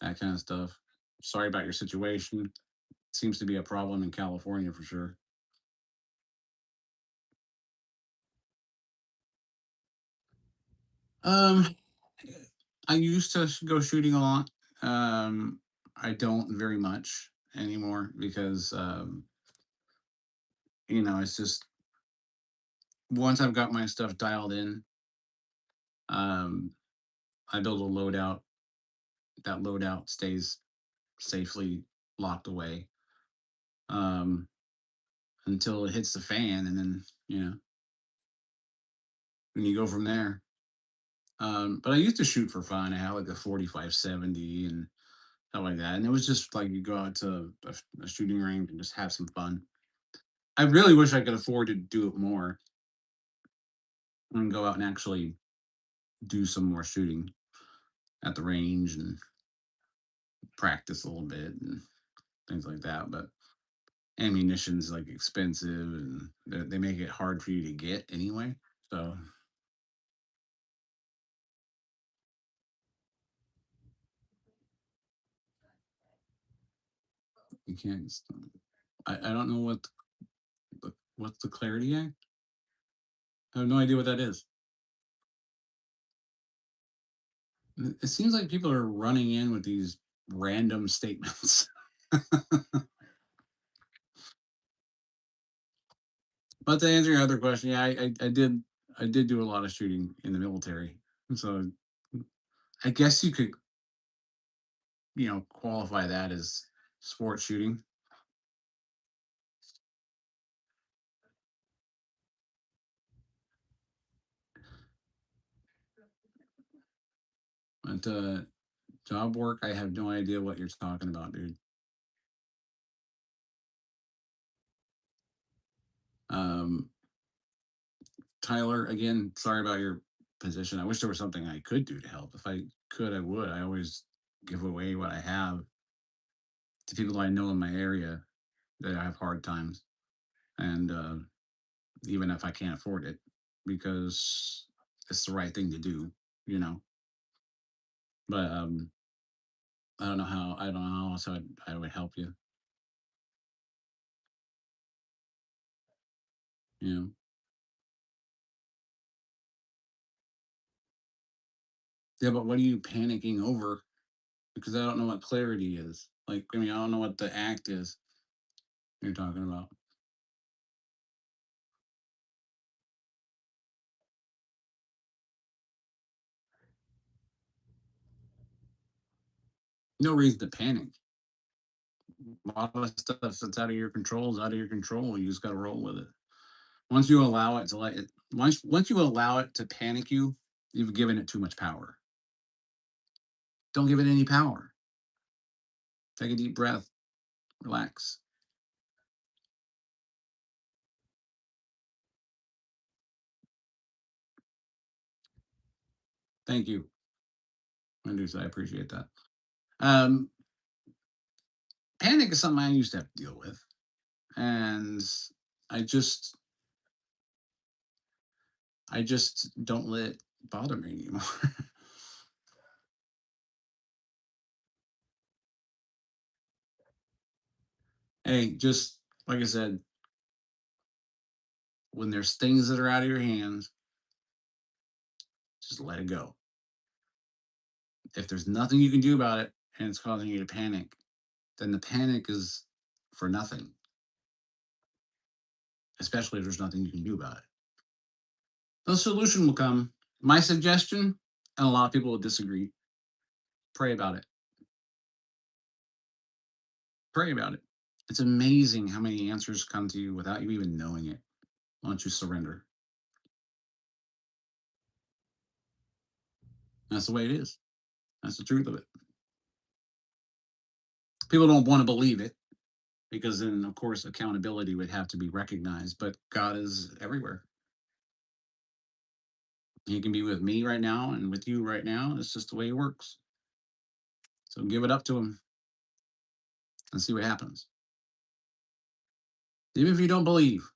that kind of stuff. Sorry about your situation. Seems to be a problem in California for sure. Um, I used to go shooting a lot. I don't very much anymore because it's just once I've got my stuff dialed in, um, I build a loadout. That loadout stays safely locked away um, until it hits the fan, and then when you go from there. But I used to shoot for fun. I had like a 45-70 and stuff like that, and it was just like you go out to a shooting range and just have some fun. I really wish I could afford to do it more and go out and actually do some more shooting at the range and practice a little bit and things like that. But ammunition's like expensive and they make it hard for you to get anyway. So you can't. I don't know what's the Clarity Act. I have no idea what that is. It seems like people are running in with these random statements. But to answer your other question, yeah, I did do a lot of shooting in the military, so I guess you could qualify that as sport shooting. But job work, I have no idea what you're talking about, dude. Um, Tyler, again, sorry about your position. I wish there was something I could do to help. If I could, I would. I always give away what I have to people I know in my area that have hard times. And even if I can't afford it, because it's the right thing to do, you know. But I don't know how else I would help you. You know. Yeah, but what are you panicking over? Because I don't know what clarity is. Like, I mean, I don't know what the act is you're talking about. No reason to panic. A lot of stuff that's out of your control is out of your control. You just got to roll with it. Once you allow it to let it, once you allow it to panic you, you've given it too much power. Don't give it any power. Take a deep breath, relax. Thank you. I appreciate that. Um, Panic is something I used to have to deal with, and I just, I just don't let it bother me anymore. Hey, just like I said, when there's things that are out of your hands, just let it go. If there's nothing you can do about it and it's causing you to panic, then the panic is for nothing, especially if there's nothing you can do about it. The solution will come. My suggestion, and a lot of people will disagree, pray about it. Pray about it. It's amazing how many answers come to you without you even knowing it once you surrender. That's the way it is. That's the truth of it. People don't want to believe it because then, of course, accountability would have to be recognized, but God is everywhere. He can be with me right now and with you right now. It's just the way He works. So give it up to Him and see what happens. Even if you don't believe,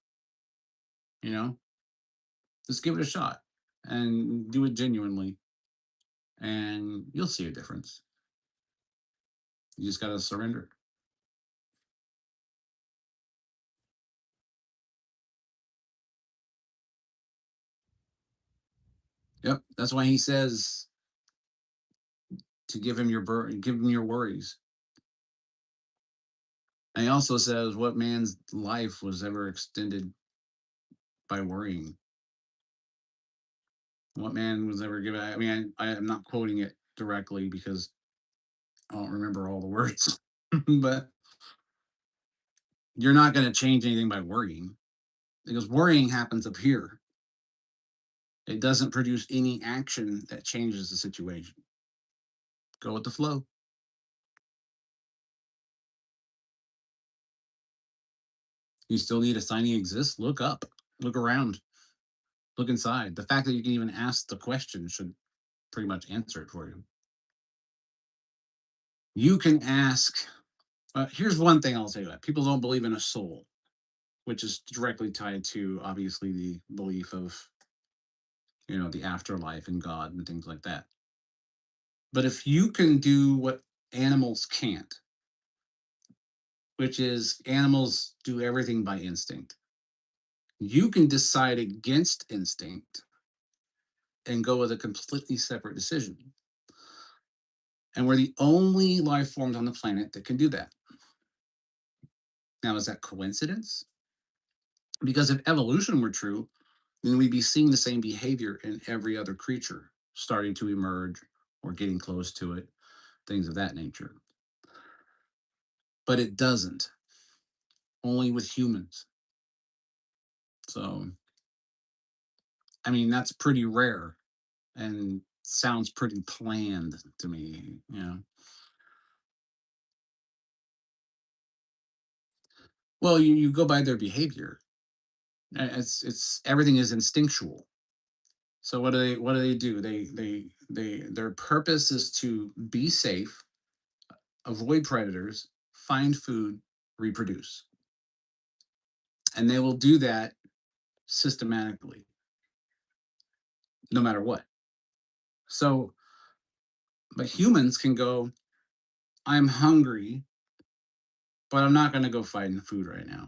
you know, just give it a shot and do it genuinely, and you'll see a difference. You just got to surrender. Yep. That's why He says to give Him your give Him your worries. And He also says, "What man's life was ever extended by worrying? What man was ever given?" I mean, I am not quoting it directly because I don't remember all the words, but you're not going to change anything by worrying because worrying happens up here. It doesn't produce any action that changes the situation. Go with the flow. You still need a sign He exists? Look up, look around, look inside. The fact that you can even ask the question should pretty much answer it for you. You can ask. Here's one thing I'll say that people don't believe in a soul, which is directly tied to obviously the belief of the afterlife and God and things like that. But if you can do what animals can't, which is animals do everything by instinct, you can decide against instinct and go with a completely separate decision. And we're the only life forms on the planet that can do that. Now, is that coincidence? Because if evolution were true, then we'd be seeing the same behavior in every other creature starting to emerge or getting close to it, things of that nature. But it doesn't, only with humans. So, I mean, that's pretty rare. And sounds pretty planned to me, you know. Well, you go by their behavior. It's everything is instinctual. So what do they do? Their purpose is to be safe, avoid predators, find food, reproduce. And they will do that systematically, no matter what. So, but humans can go, I'm hungry, but I'm not going to go find food right now.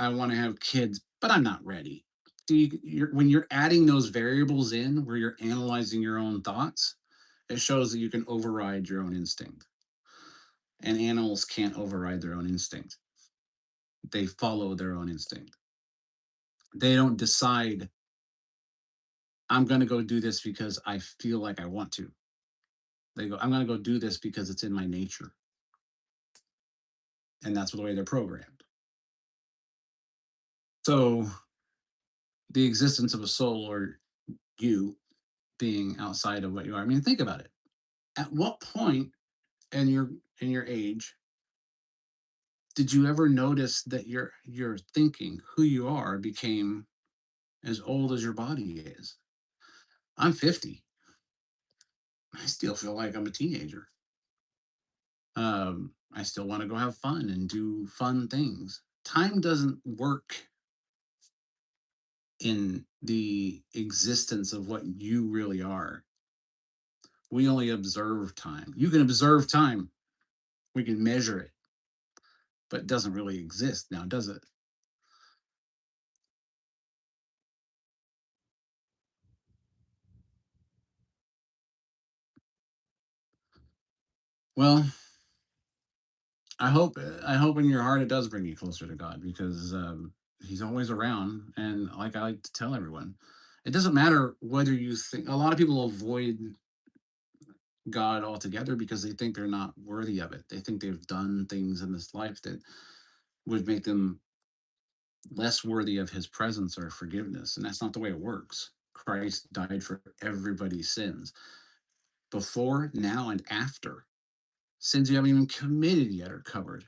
I want to have kids, but I'm not ready. When you're adding those variables in where you're analyzing your own thoughts, it shows that you can override your own instinct. And animals can't override their own instinct. They follow their own instinct. They don't decide, I'm going to go do this because I feel like I want to. They go, I'm going to go do this because it's in my nature. And that's the way they're programmed. So the existence of a soul, or you being outside of what you are, I mean, think about it. At what point in your age did you ever notice that your thinking, who you are, became as old as your body is? I'm 50. I still feel like I'm a teenager. I still want to go have fun and do fun things. Time doesn't work in the existence of what you really are. We only observe time. You can observe time, we can measure it, but it doesn't really exist now, does it? Well, I hope in your heart it does bring you closer to God, because He's always around. And like I like to tell everyone, it doesn't matter whether you think. A lot of people avoid God altogether because they think they're not worthy of it. They think they've done things in this life that would make them less worthy of His presence or forgiveness, and that's not the way it works. Christ died for everybody's sins, before, now, and after. Sins you haven't even committed yet are covered,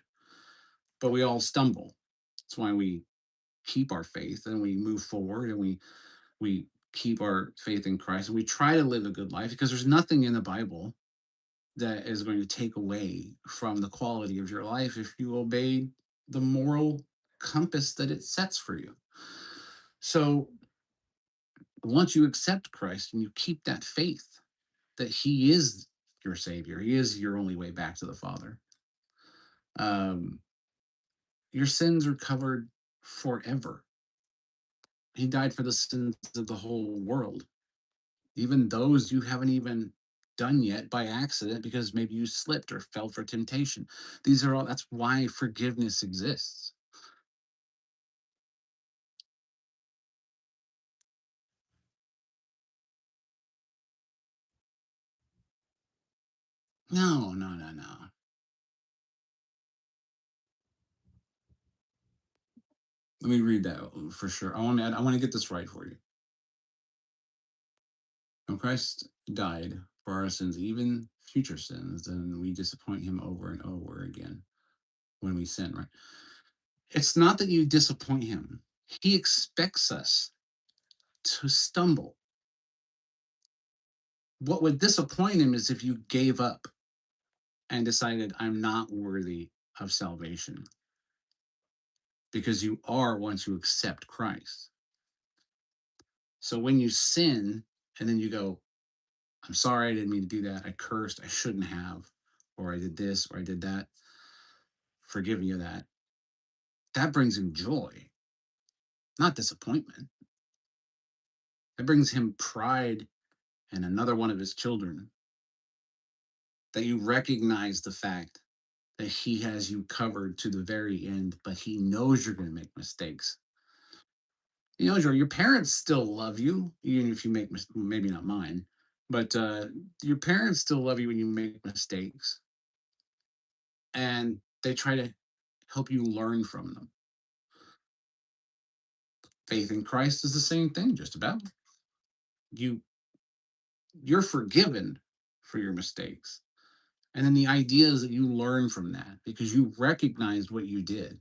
but we all stumble. That's why we keep our faith and we move forward, and we keep our faith in Christ, and we try to live a good life, because there's nothing in the Bible that is going to take away from the quality of your life if you obey the moral compass that it sets for you. So once you accept Christ and you keep that faith that He is your Savior, He is your only way back to the Father, um, your sins are covered forever. He died for the sins of the whole world, even those you haven't even done yet by accident because maybe you slipped or fell for temptation. These are all, that's why forgiveness exists. No, no, no, no. Let me read that for sure. I want to get this right for you. When Christ died for our sins, even future sins, then we disappoint Him over and over again when we sin, right? It's not that you disappoint Him. He expects us to stumble. What would disappoint Him is if you gave up and decided, I'm not worthy of salvation, because you are once you accept Christ. So when you sin and then you go, I'm sorry, I didn't mean to do that. I cursed. I shouldn't have. Or I did this, or I did that. Forgive me of that. That brings Him joy, not disappointment. That brings Him pride and another one of His children, that you recognize the fact that He has you covered to the very end, but He knows you're going to make mistakes. He knows your parents still love you, even if you make maybe not mine, but your parents still love you when you make mistakes, and they try to help you learn from them. Faith in Christ is the same thing, just about. You you're forgiven for your mistakes. And then the idea is that you learn from that because you recognized what you did.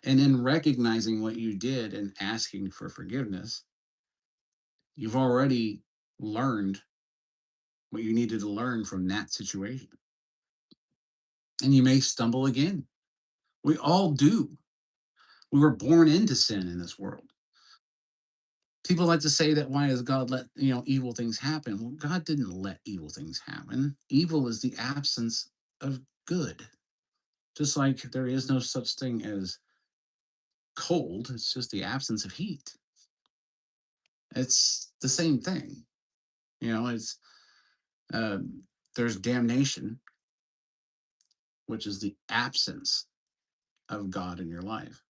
And in recognizing what you did and asking for forgiveness, you've already learned what you needed to learn from that situation. And you may stumble again. We all do. We were born into sin in this world. People like to say that why does God let, evil things happen? Well, God didn't let evil things happen. Evil is the absence of good. Just like there is no such thing as cold, it's just the absence of heat. It's the same thing. It's um, there's damnation, which is the absence of God in your life.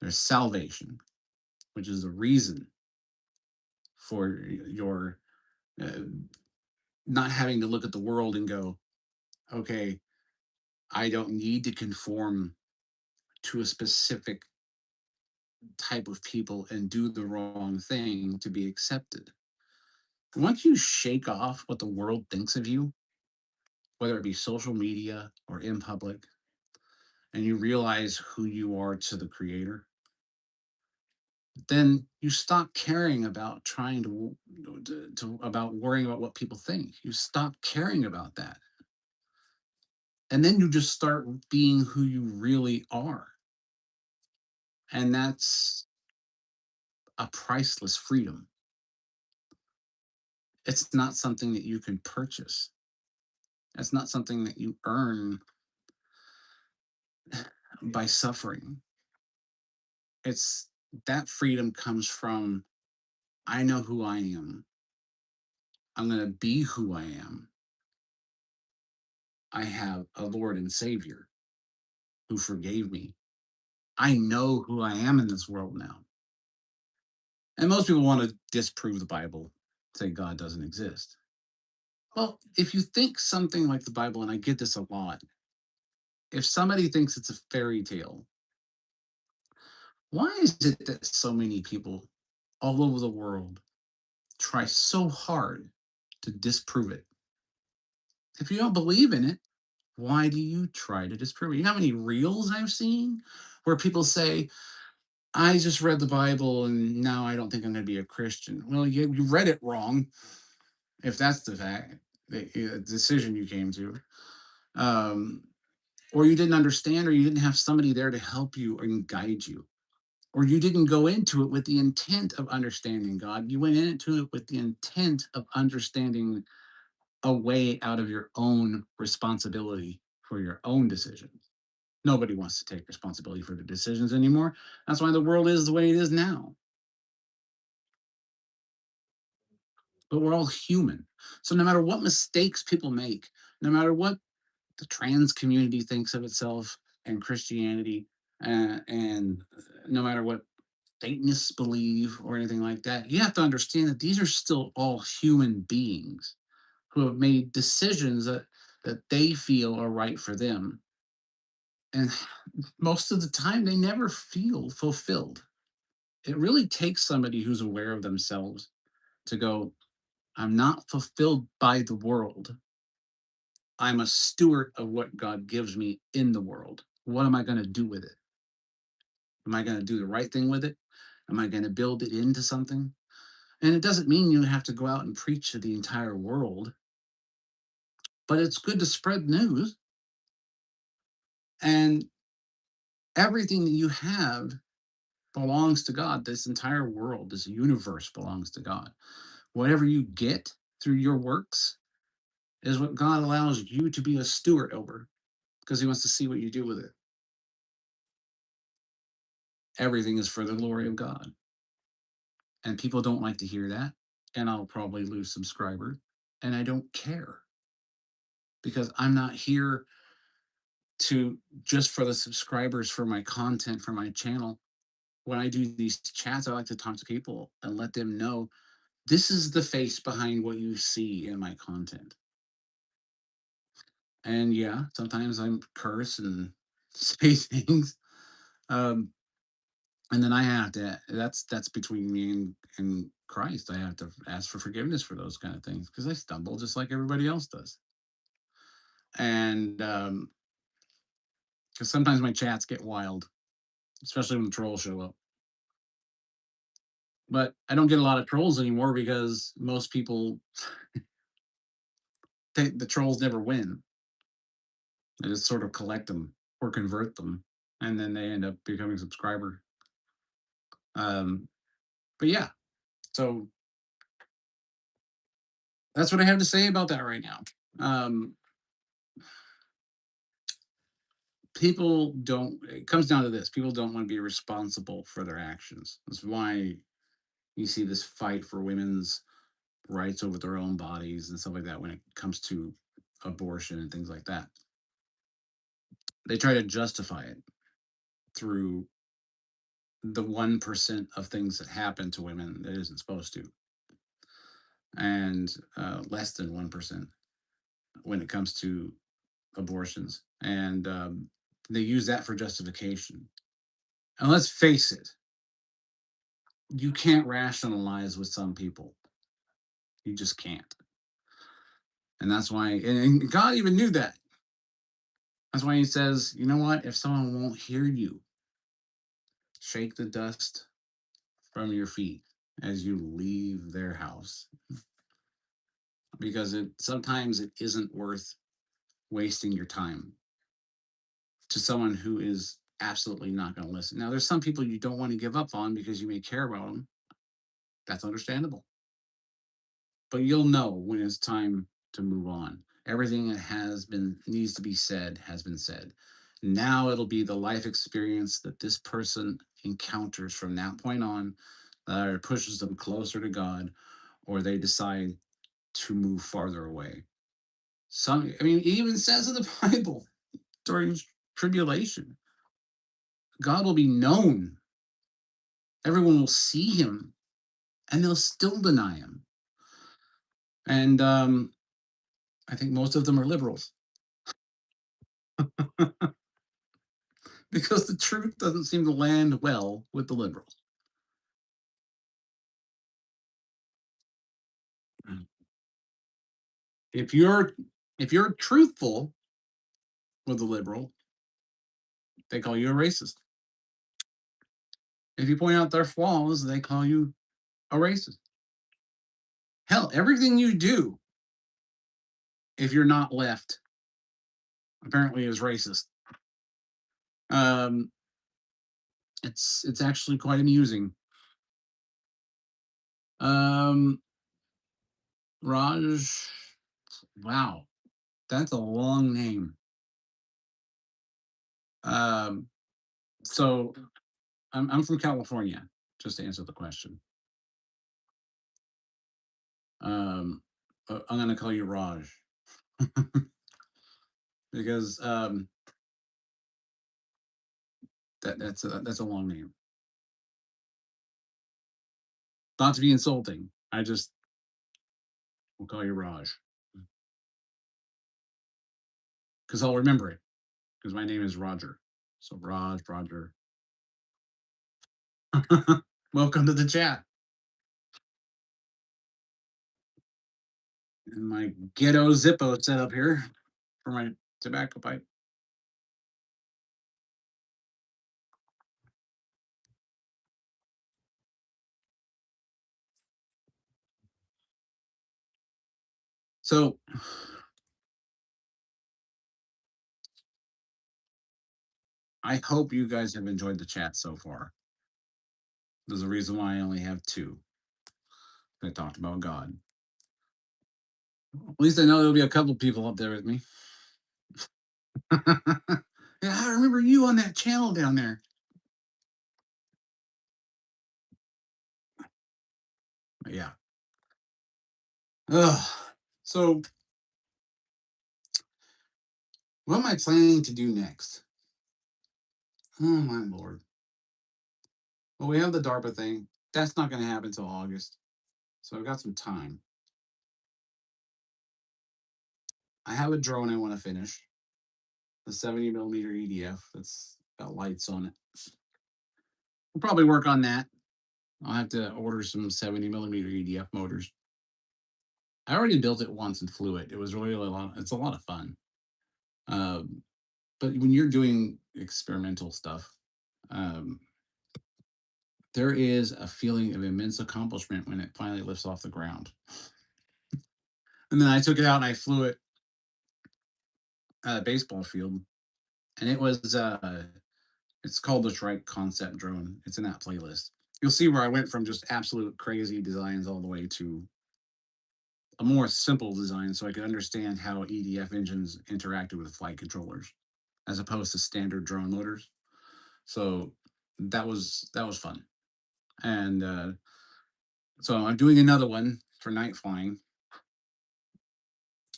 There's salvation, which is the reason for your uh, not having to look at the world and go, okay, I don't need to conform to a specific type of people and do the wrong thing to be accepted. Once you shake off what the world thinks of you, whether it be social media or in public, and you realize who you are to the creator, then you stop caring about trying to about worrying about what people think. You stop caring about that. And then you just start being who you really are. And that's a priceless freedom. It's not something that you can purchase. It's not something that you earn by suffering. It's that freedom comes from I know who I am. I'm going to be who I am. I have a Lord and Savior who forgave me. I know who I am in this world now. And most people want to disprove the Bible, say God doesn't exist. Well, if you think something like the Bible, and I get this a lot, if somebody thinks it's a fairy tale, why is it that so many people all over the world try so hard to disprove it? If you don't believe in it, why do you try to disprove it? You know how many reels I've seen where people say, I just read the Bible and now I don't think I'm going to be a Christian. Well, you read it wrong, if that's the fact, the decision you came to. Um, or you didn't understand, or you didn't have somebody there to help you and guide you. Or you didn't go into it with the intent of understanding God. You went into it with the intent of understanding a way out of your own responsibility for your own decisions. Nobody wants to take responsibility for their decisions anymore. That's why the world is the way it is now. But we're all human. So no matter what mistakes people make, no matter what the trans community thinks of itself and Christianity, and no matter what Satanists believe or anything like that, you have to understand that these are still all human beings who have made decisions that they feel are right for them. And most of the time, they never feel fulfilled. It really takes somebody who's aware of themselves to go, I'm not fulfilled by the world. I'm a steward of what God gives me in the world. What am I going to do with it? Am I going to do the right thing with it? Am I going to build it into something? And it doesn't mean you have to go out and preach to the entire world, but it's good to spread news. And everything that you have belongs to God. This entire world, this universe belongs to God. Whatever you get through your works is what God allows you to be a steward over because he wants to see what you do with it. Everything is for the glory of God. And people don't like to hear that. And I'll probably lose subscribers. And I don't care because I'm not here to just for the subscribers for my content for my channel. When I do these chats, I like to talk to people and let them know this is the face behind what you see in my content. And yeah, sometimes I'm curse and say things. Um, And then I have to, that's between me and Christ. I have to ask for forgiveness for those kind of things because I stumble just like everybody else does. And because sometimes my chats get wild, especially when the trolls show up. But I don't get a lot of trolls anymore because most people, the trolls never win. I just sort of collect them or convert them, and then they end up becoming a subscriber. Um, but yeah, so that's what I have to say about that right now. Um, People don't. It comes down to this: people don't want to be responsible for their actions. That's why you see this fight for women's rights over their own bodies and stuff like that when it comes to abortion and things like that. They try to justify it through the 1% of things that happen to women that isn't supposed to, and less than 1% when it comes to abortions. And they use that for justification. And let's face it, you can't rationalize with some people. You just can't. And that's why, and God even knew that. That's why he says, you know what? If someone won't hear you, shake the dust from your feet as you leave their house, because it sometimes it isn't worth wasting your time to someone who is absolutely not going to listen. Now, there's some people you don't want to give up on because you may care about them. That's understandable. But you'll know when it's time to move on. Everything that has been needs to be said has been said. Now it'll be the life experience that this person encounters from that point on that either pushes them closer to God or they decide to move farther away. Some, I mean, it even says in the Bible during tribulation, God will be known. Everyone will see him and they'll still deny him. And I think most of them are liberals because the truth doesn't seem to land well with the liberals. If you're if you're truthful with a liberal, they call you a racist. If you point out their flaws, they call you a racist. Hell, everything you do, if you're not left, apparently is racist. Um, it's actually quite amusing. Um, Raj, wow, that's a long name. Um, so I'm from California, just to answer the question. Um, I'm gonna call you Raj because that's a long name. Not to be insulting, I just will call you Raj because I'll remember it because my name is Roger. So Raj, Roger. Welcome to the chat. And my ghetto Zippo set up here for my tobacco pipe. So I hope you guys have enjoyed the chat so far. There's a reason why I only have two that talked about God. At least I know there'll be a couple people up there with me. Yeah, I remember you on that channel down there. But yeah. Ugh. So, what am I planning to do next? Oh my lord. Well, we have the DARPA thing. That's not going to happen until August. So I've got some time. I have a drone I want to finish. The 70 millimeter EDF that's got lights on it. we'll probably work on that. I'll have to order some 70mm EDF motors. I already built it once and flew it. It was really a lot. It's a lot of fun. Um, but when you're doing experimental stuff, um, there is a feeling of immense accomplishment when it finally lifts off the ground. And then I took it out and I flew it at a baseball field, and it was it's called the Power Concept drone. It's in that playlist. You'll see where I went from just absolute crazy designs all the way to a more simple design, so I could understand how EDF engines interacted with flight controllers, as opposed to standard drone motors. So that was fun, and so I'm doing another one for night flying.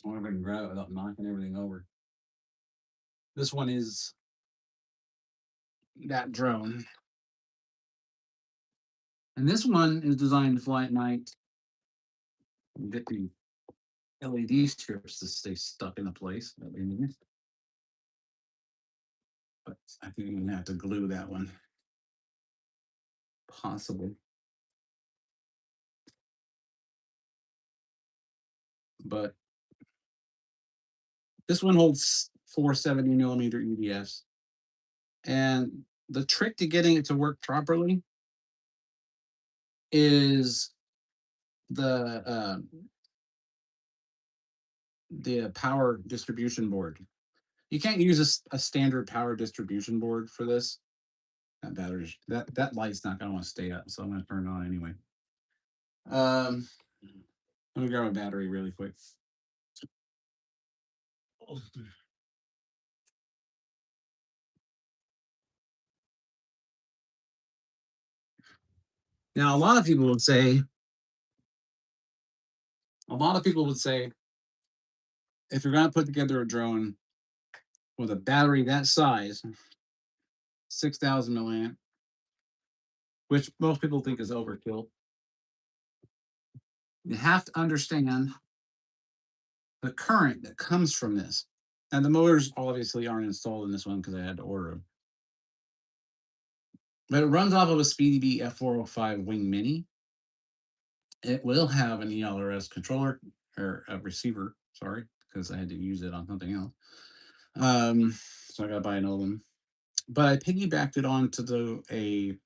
I wonder if I can grab it without knocking everything over. This one is that drone, and this one is designed to fly at night and get the LED strips to stay stuck in a place that we need. But I think I'm gonna have to glue that one, possibly. But this one holds 470mm EDFs, and the trick to getting it to work properly is the power distribution board. You can't use a standard power distribution board for this. That light's not gonna want to stay up, so I'm gonna turn it on anyway. Um, Let me grab a battery really quick. Now, a lot of people would say, if you're gonna put together a drone with a battery that size, 6,000 milliamp, which most people think is overkill, you have to understand the current that comes from this. And the motors obviously aren't installed in this one because I had to order them. But it runs off of a SpeedyBee F405 Wing Mini. It will have an ELRS controller or a receiver, sorry, because I had to use it on something else. So I got to buy another one. But I piggybacked it onto a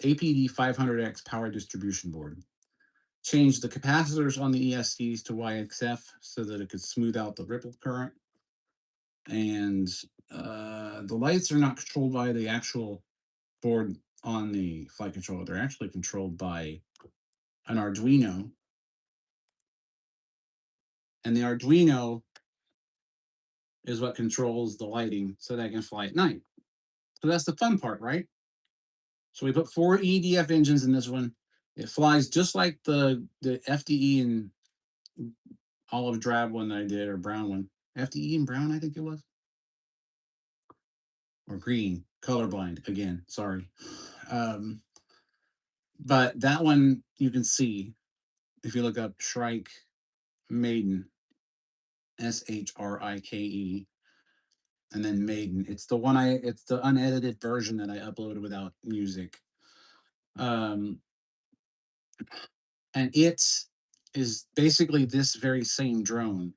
APD 500X power distribution board. Changed the capacitors on the ESCs to YXF so that it could smooth out the ripple current. And the lights are not controlled by the actual board on the flight controller. They're actually controlled by an Arduino. And the Arduino is what controls the lighting so that I can fly at night. So that's the fun part, right? So we put 4 EDF engines in this one. It flies just like the FDE and olive drab one that I did, or brown one. FDE and brown, I think it was. Or green, colorblind again, sorry. But that one you can see if you look up Shrike Maiden, Shrike, and then Maiden. It's the unedited version that I uploaded without music. And it is basically this very same drone.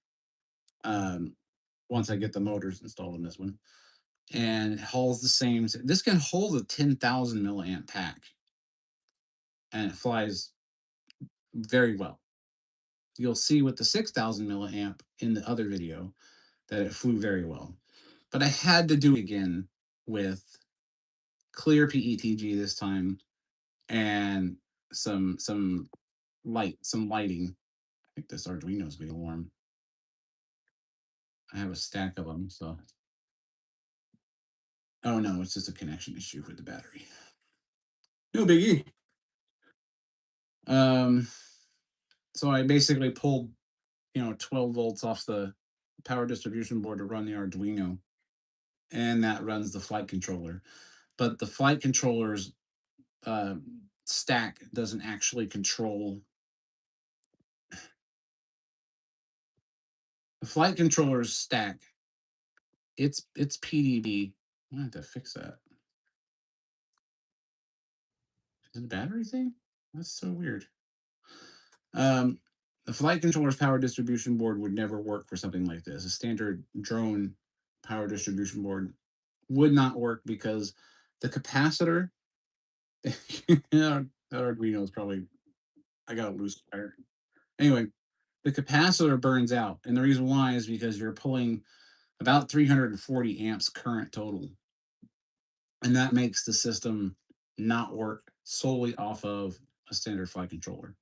Once I get the motors installed in this one, and it hauls the same. This can hold a 10,000 milliamp pack, and it flies very well. You'll see with the 6,000 milliamp in the other video that it flew very well. But I had to do it again with clear PETG this time, and some lighting. I think this Arduino's getting warm. I have a stack of them, so. Oh no, it's just a connection issue with the battery. No biggie. So I basically pulled, 12 volts off the power distribution board to run the Arduino, and that runs the flight controller. But the flight controller's stack doesn't actually control. The flight controller's stack, it's PDB. I have to fix that. Is it a battery thing? That's so weird. Um, the flight controller's power distribution board would never work for something like this. A standard drone power distribution board would not work because the capacitor, yeah, that Arduino is probably, I got a loose wire. Anyway, the capacitor burns out. And the reason why is because you're pulling about 340 amps current total. And that makes the system not work solely off of a standard flight controller.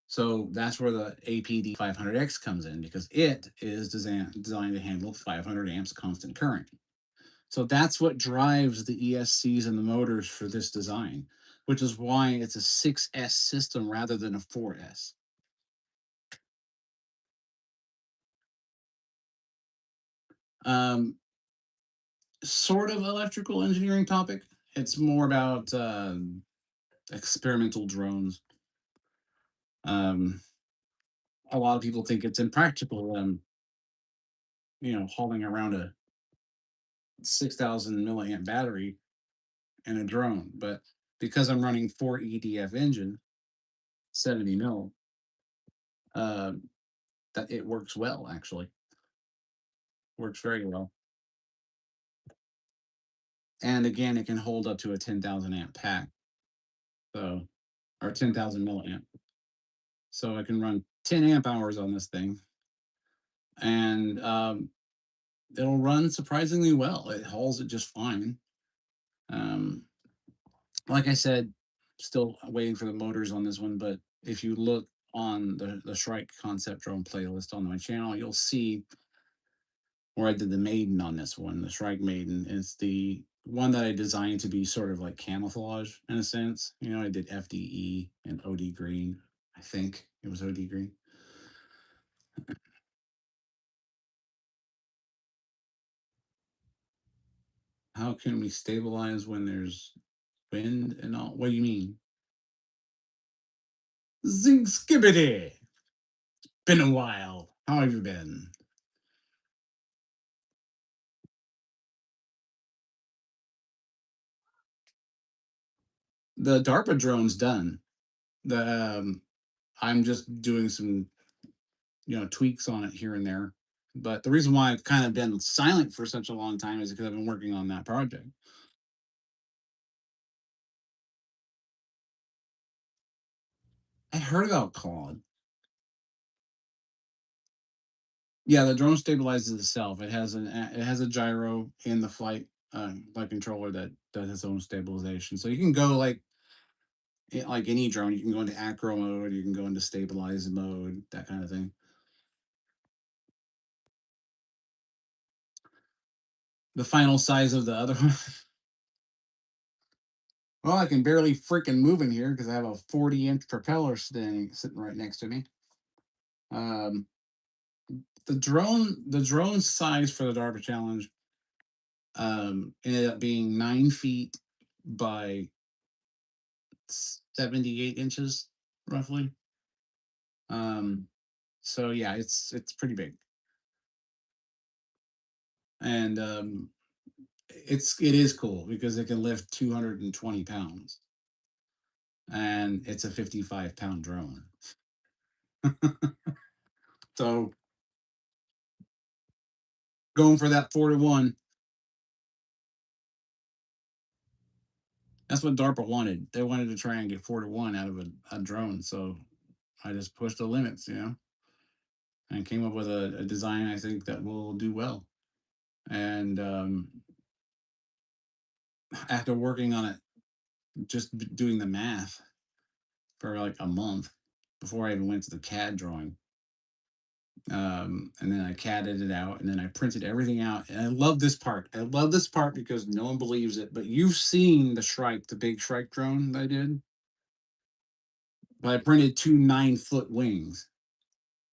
So that's where the APD 500X comes in because it is designed to handle 500 amps constant current. So that's what drives the ESCs and the motors for this design, which is why it's a 6S system rather than a 4S. Um, sort of electrical engineering topic. It's more about experimental drones. Um, a lot of people think it's impractical, hauling around a 6,000 milliamp battery in a drone. But because I'm running 4 EDF engine, 70 mil, uh, that it works well, actually. Works very well. And again, it can hold up to a 10,000 amp pack. So, or 10,000 milliamp. So I can run 10 amp hours on this thing. And it'll run surprisingly well. It hauls it just fine. Um, like I said, still waiting for the motors on this one, but if you look on the Shrike concept drone playlist on my channel, you'll see where I did the maiden on this one. The Shrike Maiden is the one that I designed to be sort of like camouflage in a sense. I did FDE and OD green. I think it was OD green. How can we stabilize when there's wind and all? What do you mean? Zing skibbity! Been a while. How have you been? The DARPA drone's done. The I'm just doing some tweaks on it here and there. But the reason why I've kind of been silent for such a long time is because I've been working on that project. I heard about Claude. Yeah, the drone stabilizes itself. It has a gyro in the flight controller that does its own stabilization. So you can go like any drone, you can go into acro mode, you can go into stabilize mode, that kind of thing. The final size of the other one. Well, I can barely freaking move in here because I have a 40-inch propeller sitting right next to me. Um, the drone size for the DARPA challenge ended up being 9 feet by 78 inches, roughly. Um, so yeah, it's pretty big, and it is cool because it can lift 220 pounds, and it's a 55-pound drone. So going for that 4-to-1. That's what DARPA wanted. They wanted to try and get 4-to-1 out of a drone. So I just pushed the limits, and came up with a design I think that will do well. And after working on it, just doing the math for like a month before I even went to the CAD drawing. And then I CAD'd it out, and then I printed everything out. And I love this part. I love this part because no one believes it, but you've seen the big Shrike drone that I did. But I printed two 9-foot wings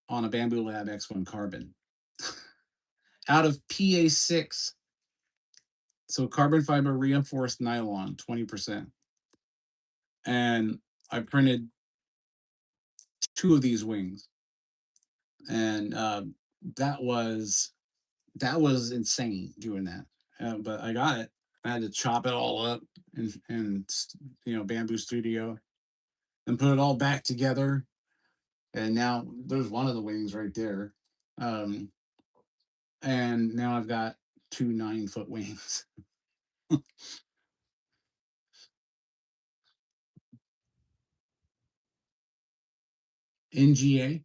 on a Bamboo Lab X1 carbon out of PA6. So carbon fiber reinforced nylon, 20%. And I printed two of these wings. And that was insane doing that. But I got it. I had to chop it all up and Bamboo Studio and put it all back together. And now there's one of the wings right there. Um, and now I've got two 9-foot wings. NGA,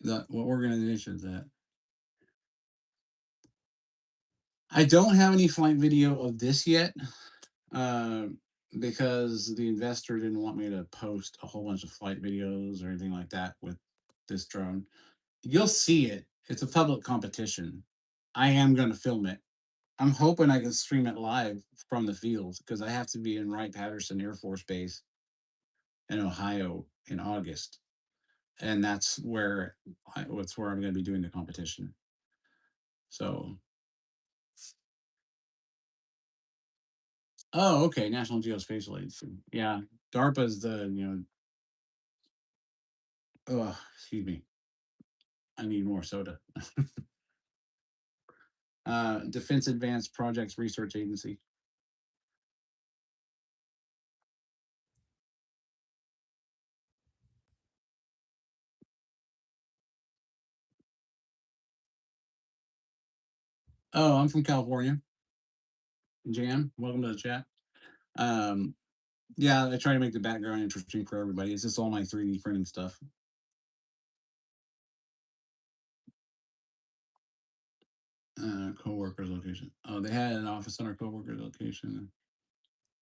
what organization is that? I don't have any flight video of this yet, uh, because the investor didn't want me to post a whole bunch of flight videos or anything like that with this drone. You'll see it. It's a public competition. I am going to film it. I'm hoping I can stream it live from the field because I have to be in Wright-Patterson Air Force Base in Ohio in August, and that's where I'm going to be doing the competition. So, oh, okay, National Geospatial Agency. Yeah, DARPA is the. Oh, excuse me. I need more soda. Defense Advanced Projects Research Agency. Oh, I'm from California. Jan, welcome to the chat. Um, yeah, I try to make the background interesting for everybody. It's just all my 3D printing stuff. Co-workers location. Oh, they had an office on our co-workers location.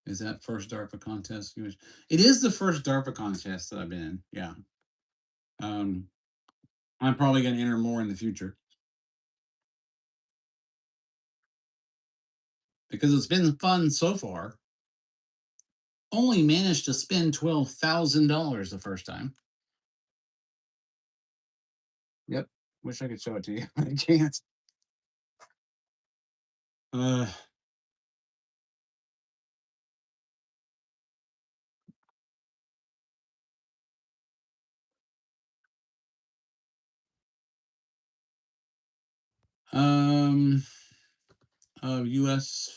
Is that first DARPA contest? It is the first DARPA contest that I've been in. Yeah. Um, I'm probably going to enter more in the future because it's been fun so far. Only managed to spend $12,000 the first time. Yep. Wish I could show it to you. I can't. Uh, um, U.S.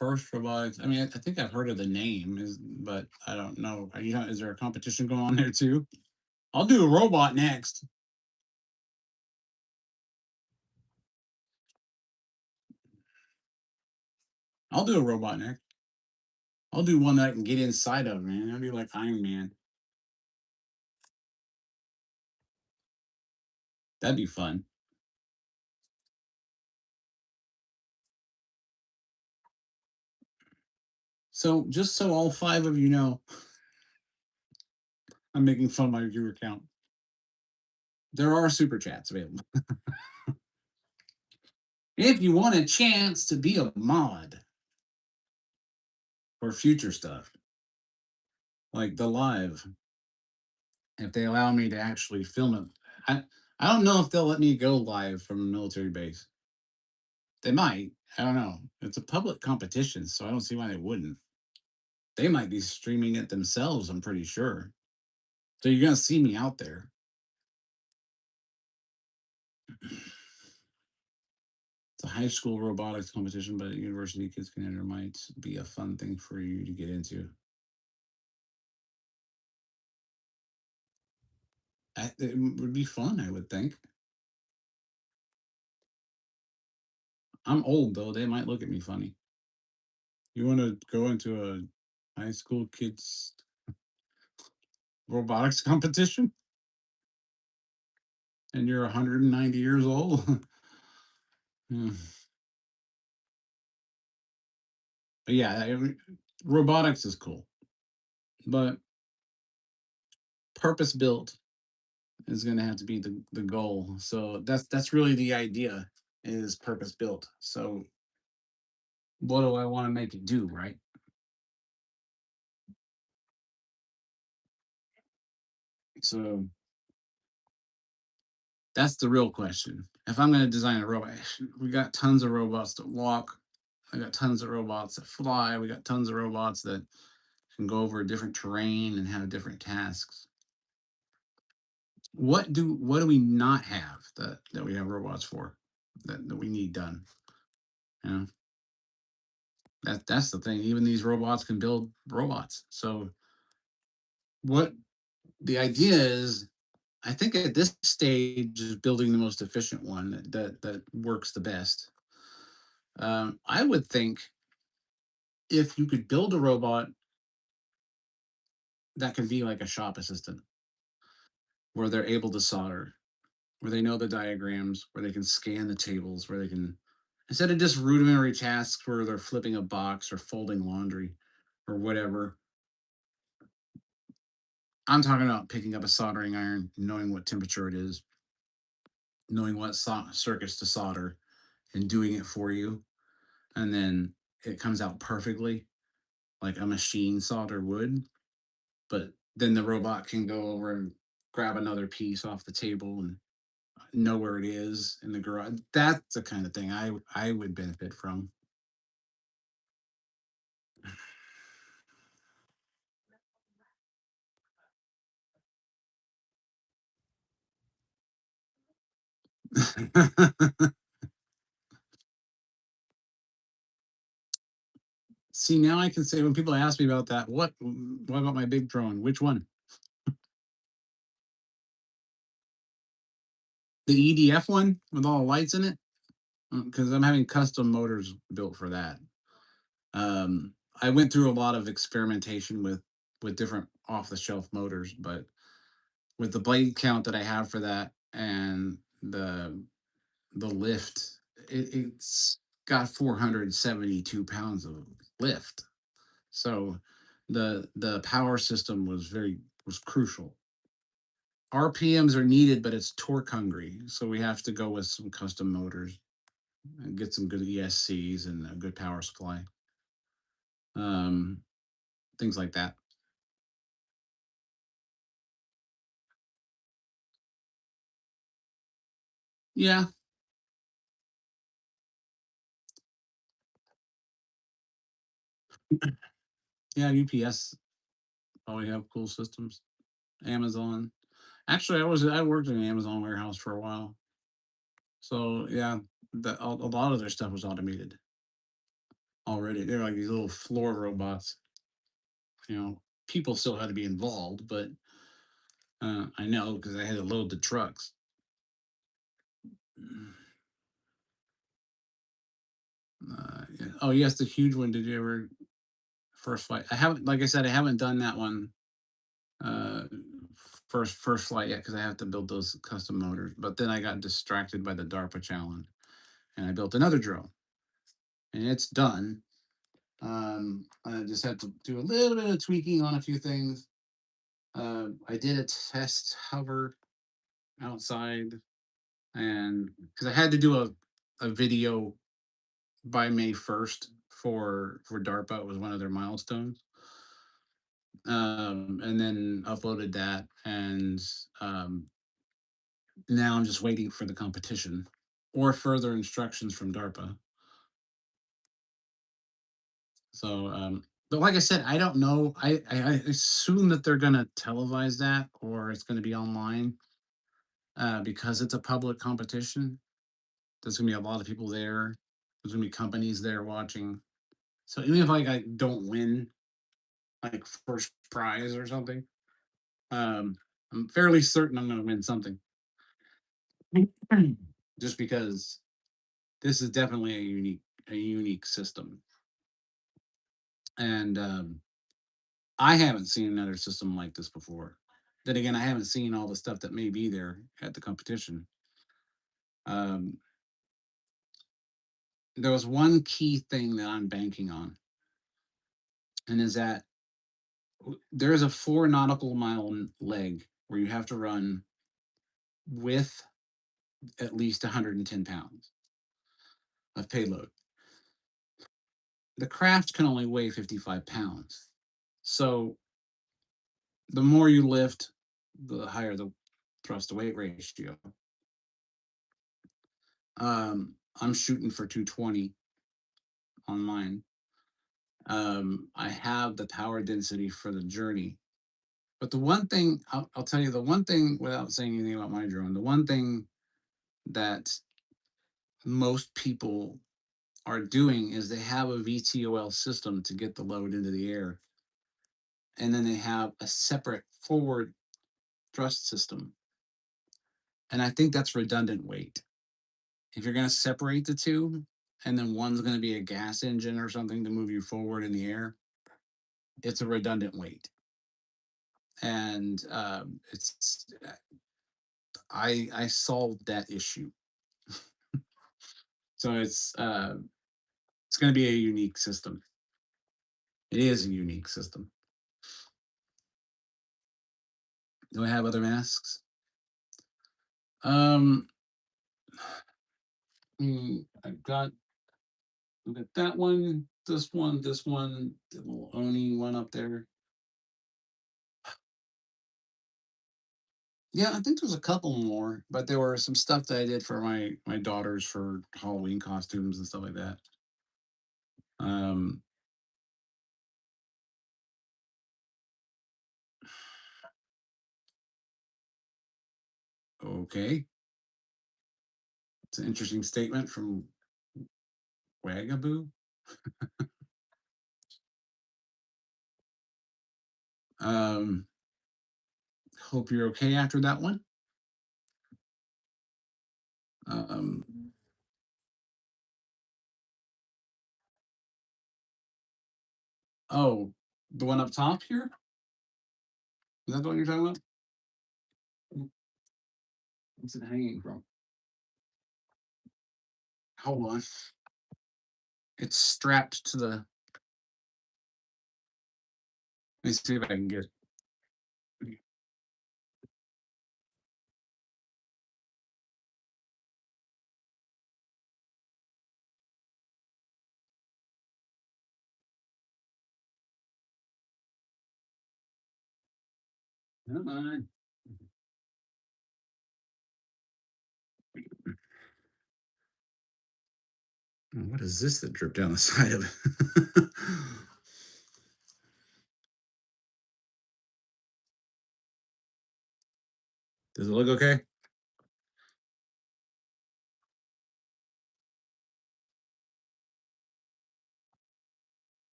First Robotics. I mean, I think I've heard of the name, but I don't know. Is there a competition going on there too? I'll do a robot next. I'll do a robot next. I'll do one that I can get inside of, man. I'll be like Iron Man. That'd be fun. So, just so all 5 of you know, I'm making fun of my viewer count. There are super chats available. If you want a chance to be a mod for future stuff, like the live, if they allow me to actually film it, I don't know if they'll let me go live from a military base. They might. I don't know. It's a public competition, so I don't see why they wouldn't. They might be streaming it themselves, I'm pretty sure. So you're going to see me out there. It's a high school robotics competition, but university kids can enter. Might be a fun thing for you to get into. It would be fun, I would think. I'm old though; they might look at me funny. You want to go into a high school kids robotics competition, and you're 190 years old? Hmm. But yeah, robotics is cool, but purpose built is going to have to be the goal. So that's really the idea, is purpose built. So what do I want to make it do, right? So that's the real question. If I'm going to design a robot, we got tons of robots that walk. I got tons of robots that fly. We got tons of robots that can go over different terrain and have different tasks. What do we not have that we have robots for? that we need done. You know, that's the thing. Even these robots can build robots. So what the idea is, I think at this stage is building the most efficient one that works the best. I would think if you could build a robot that can be like a shop assistant, where they're able to solder, where they know the diagrams, where they can scan the tables, where they can, instead of just rudimentary tasks where they're flipping a box or folding laundry or whatever. I'm talking about picking up a soldering iron, knowing what temperature it is, knowing what circuits to solder, and doing it for you. And then it comes out perfectly like a machine solder would. But then the robot can go over and grab another piece off the table and know where it is in the garage. That's the kind of thing I would benefit from. See, now I can say when people ask me about that, what about my big drone? Which one? The EDF one with all the lights in it? Because I'm having custom motors built for that. I went through a lot of experimentation with different off the shelf motors, but with the blade count that I have for that and the lift, it's got 472 pounds of lift. So the power system was crucial. RPMs are needed, but it's torque hungry, so we have to go with some custom motors and get some good ESCs and a good power supply. Um, Things like that. Yeah, yeah. UPS probably have cool systems. Amazon. Actually, I worked in an Amazon warehouse for a while, so yeah, a lot of their stuff was automated already. They're like these little floor robots. People still had to be involved, but I know because I had to load the trucks. Yeah. Oh yes, the huge one. Did you ever first flight? I haven't, like I said, I haven't done that one uh, first flight yet because I have to build those custom motors. But then I got distracted by the DARPA challenge, and I built another drone, and it's done. I just had to do a little bit of tweaking on a few things. I did a test hover outside, and because I had to do a video by May 1st for DARPA, it was one of their milestones. And then uploaded that, and now I'm just waiting for the competition or further instructions from DARPA. So, but like I said, I don't know. I assume that they're going to televise that or it's going to be online because it's a public competition. There's going to be a lot of people there. There's going to be companies there watching. So even if like I don't win like first prize or something, um, I'm fairly certain I'm going to win something. Just because this is definitely a unique system, and I haven't seen another system like this before. Then again, I haven't seen all the stuff that may be there at the competition. Um, there was one key thing that I'm banking on, and is that there is a 4 nautical mile leg where you have to run with at least 110 pounds of payload. The craft can only weigh 55 pounds. So the more you lift, the higher the thrust to weight ratio. I'm shooting for 220 on mine. I have the power density for the journey. But the one thing I'll tell you, the one thing without saying anything about my drone, the one thing that most people are doing is they have a VTOL system to get the load into the air, and then they have a separate forward thrust system. And I think that's redundant weight. If you're going to separate the two, and then one's going to be a gas engine or something to move you forward in the air, it's a redundant weight. And it's I solved that issue. So it's going to be a unique system. It is a unique system. Do I have other masks? Um, I've got that one, this one, the little Oni one up there. Yeah, I think there's a couple more, but there were some stuff that I did for my daughters for Halloween costumes and stuff like that. Um, okay, it's an interesting statement from Wagaboo. Um, hope you're okay after that one. Um, oh, the one up top here? Is that the one you're talking about? What's it hanging from? Hold on. It's strapped to the. Let me see if I can get. Come on. What is this that dripped down the side of it? Does it look okay?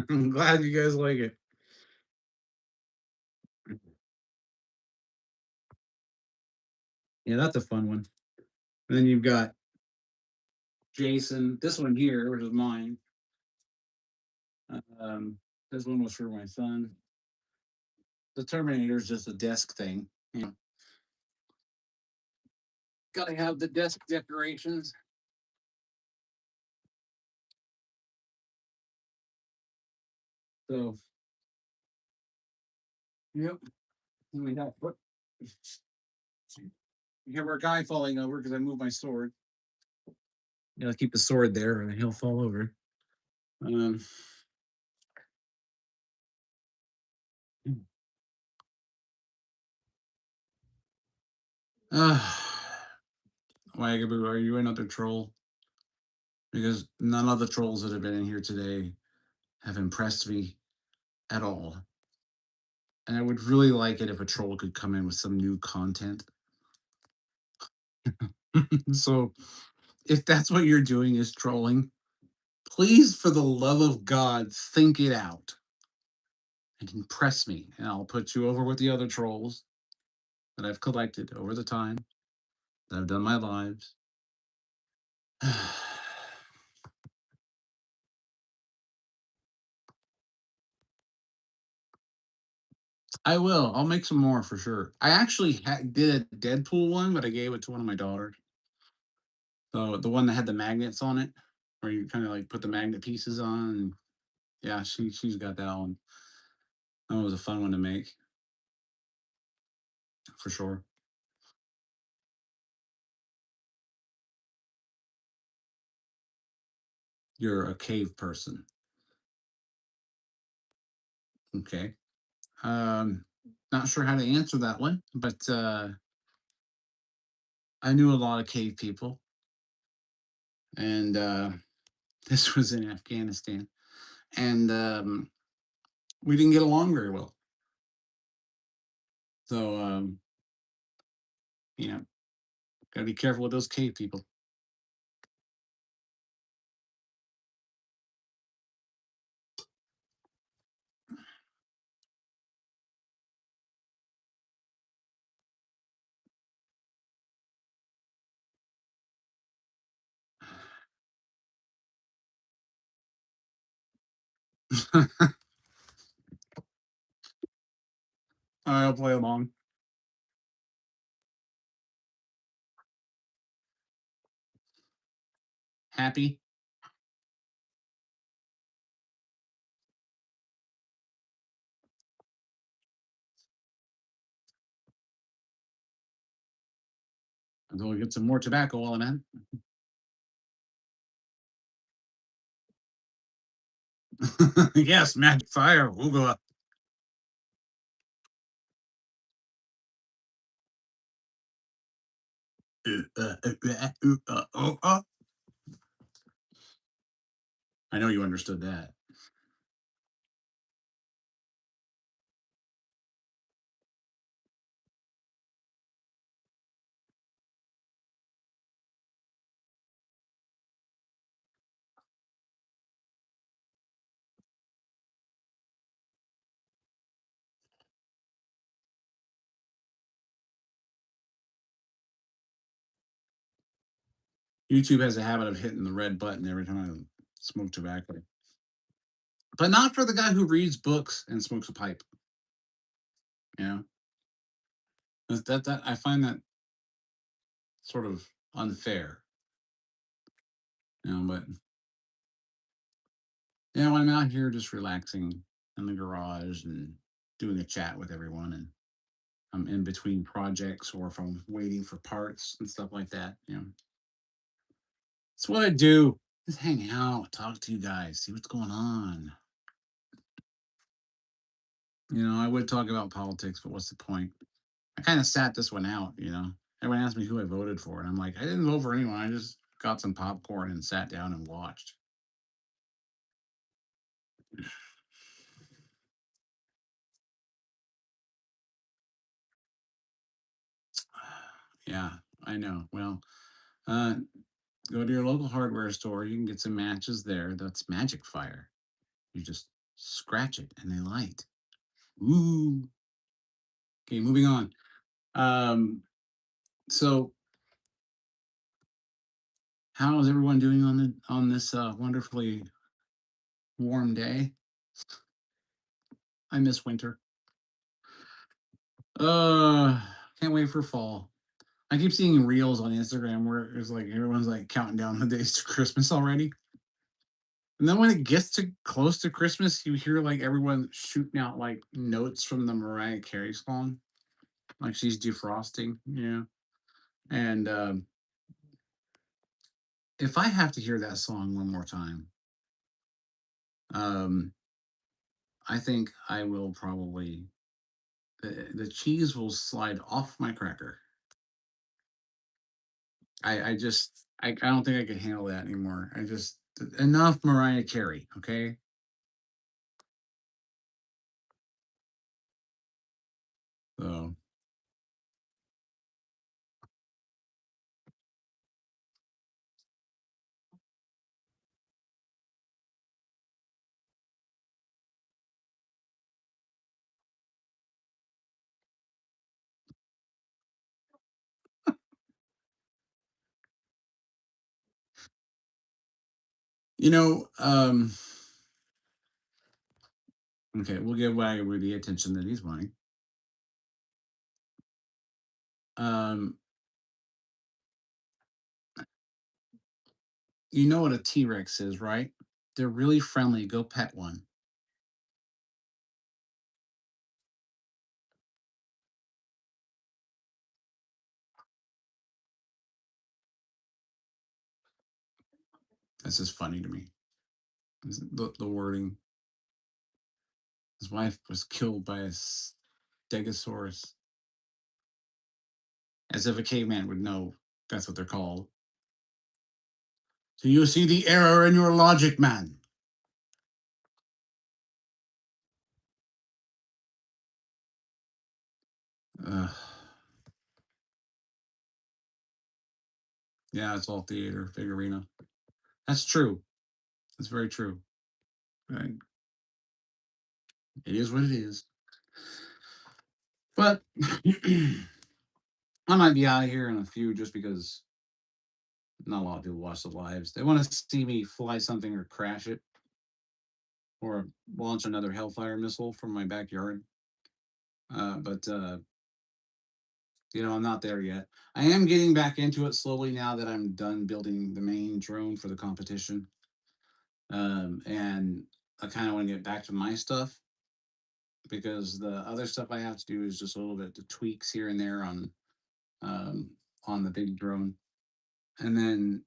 I'm glad you guys like it. Yeah, that's a fun one. And then you've got Jason. This one here, which is mine. Um, this one was for my son. The Terminator is just a desk thing. You know, gotta have the desk decorations. So, yep. And we have what? You have our guy falling over because I moved my sword. You gotta keep the sword there, or he'll fall over. Um, uh, Wagaboo, are you another troll? Because none of the trolls that have been in here today have impressed me at all. And I would really like it if a troll could come in with some new content. So if that's what you're doing is trolling, please, for the love of God, think it out and impress me. And I'll put you over with the other trolls that I've collected over the time that I've done my lives. I will. I'll make some more for sure. I actually did a Deadpool one, but I gave it to one of my daughters. So the one that had the magnets on it, where you kind of like put the magnet pieces on. And yeah, she's got that one. That was a fun one to make for sure. You're a cave person. Okay. Um, not sure how to answer that one, but I knew a lot of cave people, and this was in Afghanistan, and we didn't get along very well. So you know, gotta be careful with those cave people. I'll play along. Happy? Until we get some more tobacco while I'm at. Yes, magic fire. We'll go up. I know you understood that. YouTube has a habit of hitting the red button every time I smoke tobacco, but not for the guy who reads books and smokes a pipe. You know, that I find that sort of unfair. You know, but yeah, when I'm out here just relaxing in the garage and doing a chat with everyone, and I'm in between projects or if I'm waiting for parts and stuff like that, you know, it's what I do. Just hang out, talk to you guys, see what's going on. You know, I would talk about politics, but what's the point? I kind of sat this one out, you know. Everyone asked me who I voted for, and I'm like, I didn't vote for anyone. I just got some popcorn and sat down and watched. Yeah, I know. Well, uh, go to your local hardware store. You can get some matches there. That's magic fire. You just scratch it and they light. Ooh. Okay, moving on. Um, so how is everyone doing on this wonderfully warm day? I miss winter. Uh, can't wait for fall. I keep seeing reels on Instagram where it's like everyone's like counting down the days to Christmas already. And then when it gets to close to Christmas, you hear like everyone shooting out like notes from the Mariah Carey song, like she's defrosting, yeah. And if I have to hear that song one more time, um, I think I will probably the cheese will slide off my cracker. I don't think I can handle that anymore. I just enough Mariah Carey, okay? So you know, okay, we'll give Wagyu the attention that he's wanting. Um, you know what a T-Rex is, right? They're really friendly. Go pet one. That's just funny to me. The wording. His wife was killed by a stegosaurus, as if a caveman would know that's what they're called. So you see the error in your logic, man. Uh, yeah, it's all theater, figurina. That's true. That's very true. Right. It is what it is. But I might be out of here in a few just because not a lot of people watch the lives. They want to see me fly something or crash it. or launch another Hellfire missile from my backyard. But I'm not there yet. I am getting back into it slowly now that I'm done building the main drone for the competition. And I kind of want to get back to my stuff because the other stuff I have to do is just a little bit of tweaks here and there um, on the big drone. And then,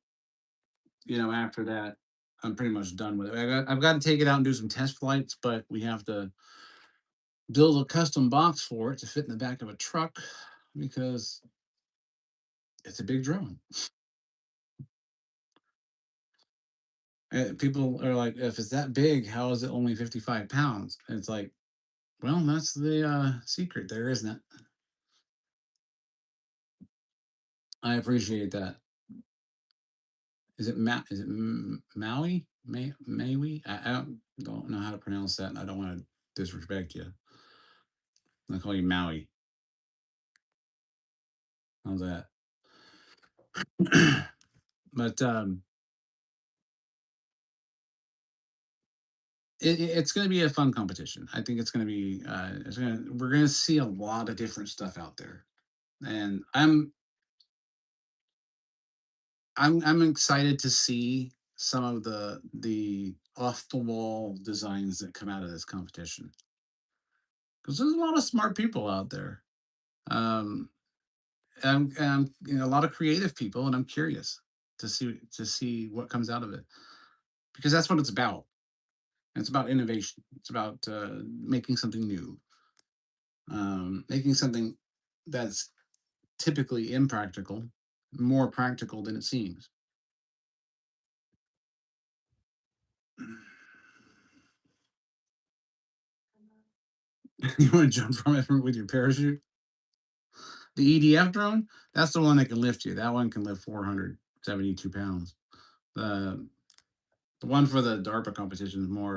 after that, I'm pretty much done with it. I've got to take it out and do some test flights, but we have to build a custom box for it to fit in the back of a truck because it's a big drone. And people are like, if it's that big, how is it only 55 pounds? And it's like, well, that's the secret there, isn't it? I appreciate that. Is it Maui? Maui? I don't know how to pronounce that, and I don't want to disrespect you. I call you Maui. How's that? But it's going to be a fun competition. I think it's going to be. We're going to see a lot of different stuff out there, and I'm excited to see some of the off the wall designs that come out of this competition because there's a lot of smart people out there. Um, a lot of creative people, and I'm curious to see what comes out of it because that's what it's about. It's about innovation. It's about making something new, making something that's typically impractical more practical than it seems. You want to jump from it with your parachute? The EDF drone, that's the one that can lift you. That one can lift 472 pounds. The the one for the DARPA competition is more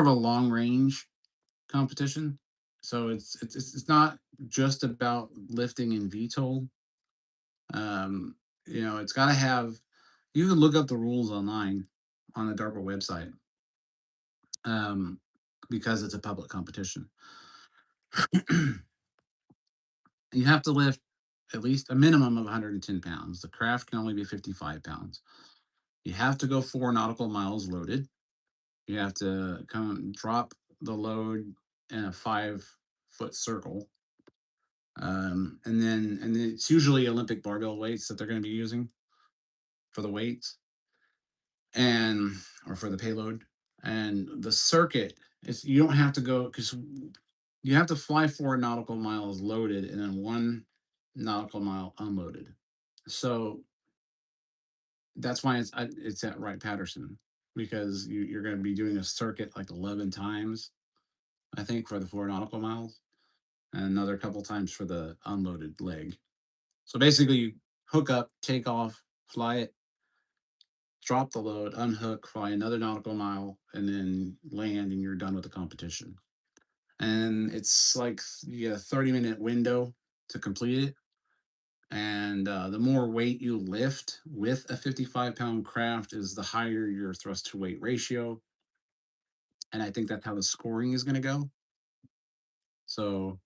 of a long range competition. So it's not just about lifting in VTOL. Um, it's got to have. You can look up the rules online on the DARPA website um, because it's a public competition. You have to lift at least a minimum of 110 pounds. The craft can only be 55 pounds. You have to go 4 nautical miles loaded. You have to come drop the load in a 5-foot circle. And then it's usually Olympic barbell weights that they're going to be using for the weights and or for the payload. And the circuit is you don't have to go because you have to fly 4 nautical miles loaded and then 1 nautical mile unloaded. So that's why it's at Wright Patterson because you're going to be doing a circuit like 11 times, I think, for the 4 nautical miles, and another couple times for the unloaded leg. So basically, you hook up, take off, fly it, drop the load, unhook, fly another nautical mile, and then land, and you're done with the competition. And it's like you get a 30-minute window to complete it. And the more weight you lift with a 55-pound craft is the higher your thrust to weight ratio. And I think that's how the scoring is going to go. So,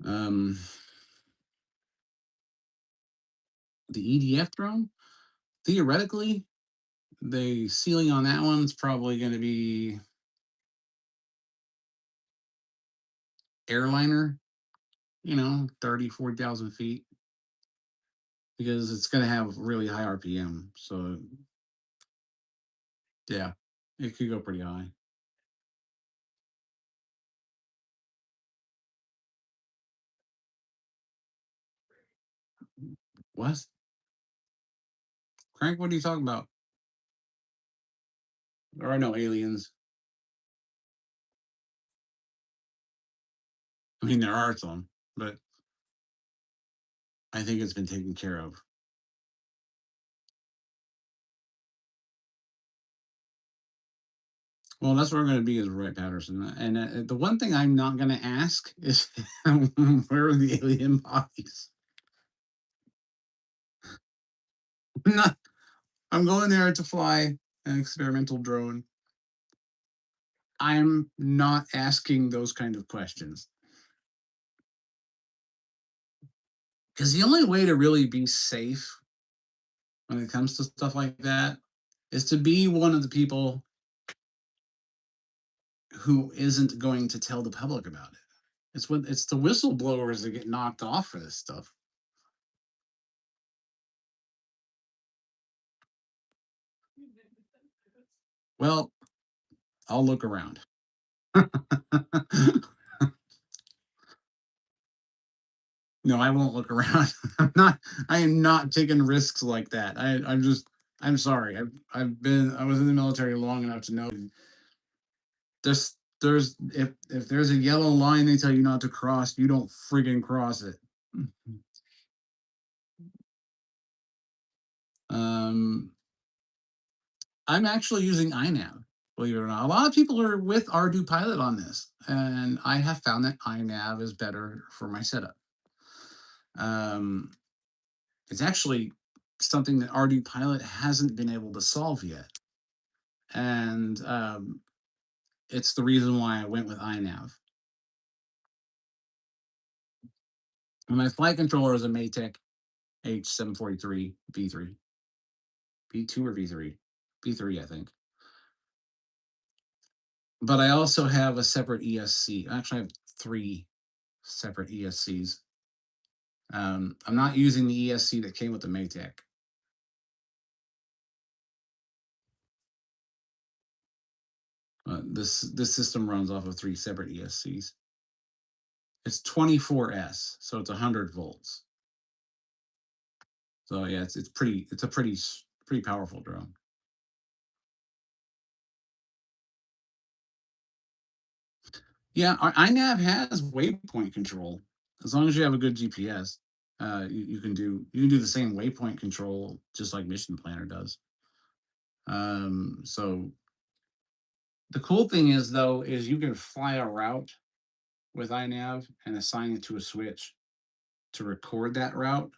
um, the EDF drone, theoretically, the ceiling on that one's probably going to be airliner, 30, 40,000 feet, because it's going to have really high RPM. So, yeah, it could go pretty high. What? Crank, what are you talking about? There are no aliens. I mean, there are some, but I think it's been taken care of. Well, that's where I'm going to be is Roy Patterson. And the one thing I'm not going to ask is where are the alien bodies? I'm not. I'm going there to fly an experimental drone. I'm not asking those kind of questions. Because the only way to really be safe when it comes to stuff like that is to be one of the people who isn't going to tell the public about it. It's the whistleblowers that get knocked off for this stuff. Well, I'll look around. No, I won't look around. I am not taking risks like that. I'm sorry. I was in the military long enough to know there's if there's a yellow line they tell you not to cross, you don't friggin' cross it. Um, I'm actually using iNav, believe it or not. A lot of people are with Ardu Pilot on this, and I have found that iNav is better for my setup. Um, it's actually something that Ardu Pilot hasn't been able to solve yet, and it's the reason why I went with iNav. And my flight controller is a Maytech H743 V3, V2 or V3, V3, I think. But I also have a separate ESC. Actually, I have three separate ESCs. I'm not using the ESC that came with the Maytech. This system runs off of three separate ESCs. It's 24S, so it's 100 volts. So yeah, it's a pretty powerful drone. Yeah, iNav has waypoint control as long as you have a good GPS. You can do the same waypoint control just like Mission Planner does. So the cool thing is though is you can fly a route with iNav and assign it to a switch to record that route,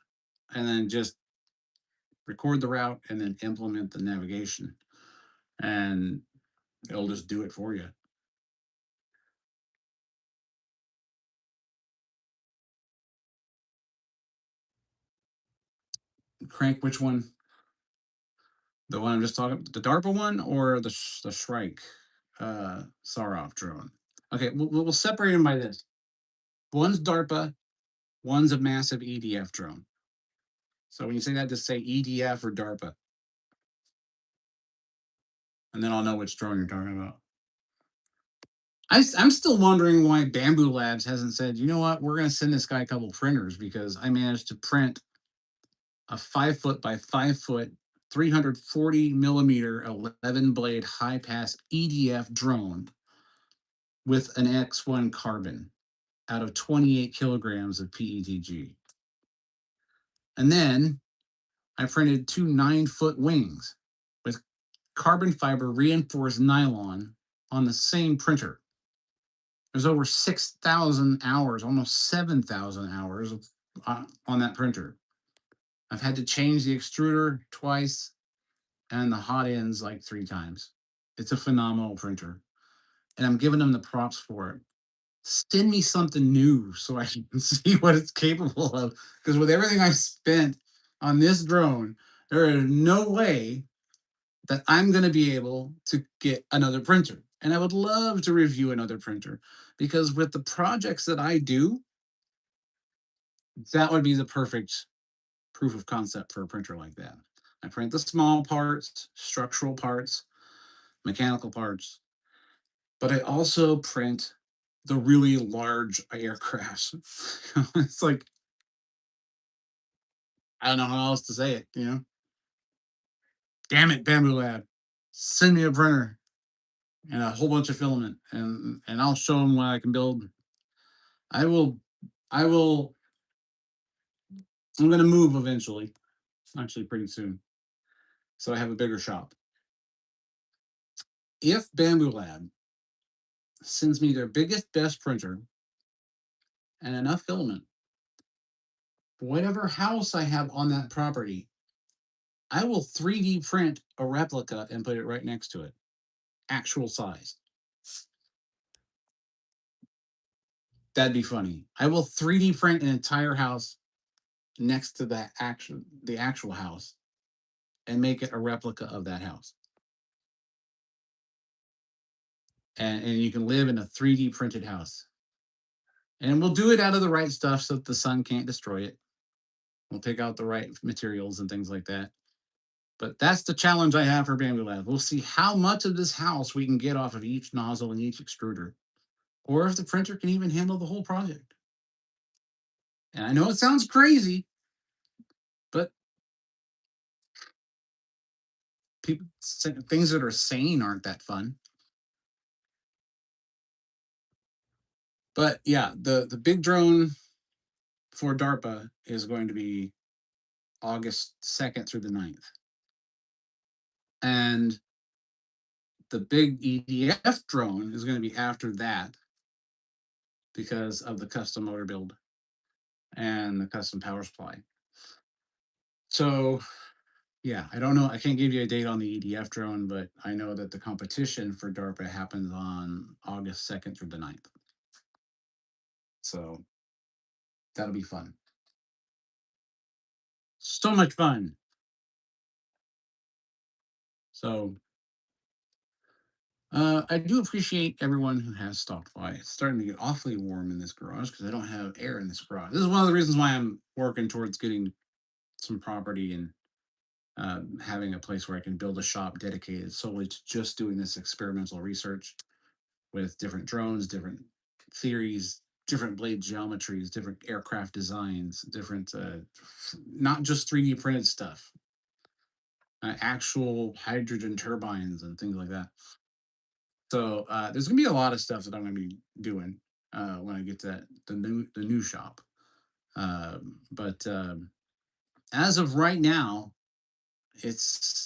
and then just record the route and then implement the navigation, and it'll just do it for you. Crank, which one? The one I'm just talking, the DARPA one or the Shrike Sarov drone? Okay, we'll separate them by this. One's DARPA, one's a massive EDF drone. So when you say that, just say EDF or DARPA, and then I'll know which drone you're talking about. I'm still wondering why Bamboo Labs hasn't said, you know what, we're going to send this guy a couple printers, because I managed to print a 5 foot by 5 foot, 340 millimeter, 11 blade high pass EDF drone with an X1 carbon out of 28 kilograms of PETG. And then I printed two 9 foot wings with carbon fiber reinforced nylon on the same printer. There's over 6,000 hours, almost 7,000 hours on that printer. I've had to change the extruder twice and the hot ends like 3 times. It's a phenomenal printer, and I'm giving them the props for it. Send me something new so I can see what it's capable of. Because with everything I spent on this drone, there is no way that I'm going to be able to get another printer. And I would love to review another printer, because with the projects that I do, that would be the perfect proof of concept for a printer like that. I print the small parts, structural parts, mechanical parts, but I also print the really large aircrafts. It's like, I don't know how else to say it. Damn it, Bamboo Lab, send me a printer and a whole bunch of filament, and I'll show them what I can build. I will, I will. I'm going to move eventually, actually pretty soon, so I have a bigger shop. If Bamboo Lab sends me their biggest, best printer and enough filament, whatever house I have on that property I will 3D print a replica and put it right next to it, actual size. That'd be funny. I will 3D print an entire house next to the actual house and make it a replica of that house. And you can live in a 3D printed house. And we'll do it out of the right stuff so that the sun can't destroy it. We'll pick out the right materials and things like that. But that's the challenge I have for Bamboo Lab. We'll see how much of this house we can get off of each nozzle and each extruder, or if the printer can even handle the whole project. And I know it sounds crazy, but people things that are sane aren't that fun. But yeah, the big drone for DARPA is going to be August 2nd through the 9th. And the big EDF drone is going to be after that because of the custom motor build and the custom power supply. So yeah, I don't know. I can't give you a date on the EDF drone, but I know that the competition for DARPA happens on August 2nd through the 9th. So that'll be fun. So much fun. So I do appreciate everyone who has stopped by. It's starting to get awfully warm in this garage because I don't have air in this garage. This is one of the reasons why I'm working towards getting some property and having a place where I can build a shop dedicated solely to just doing this experimental research with different drones, different theories, different blade geometries, different aircraft designs, different, not just 3D printed stuff, actual hydrogen turbines and things like that. So there's gonna be a lot of stuff that I'm gonna be doing when I get to the new shop. But as of right now,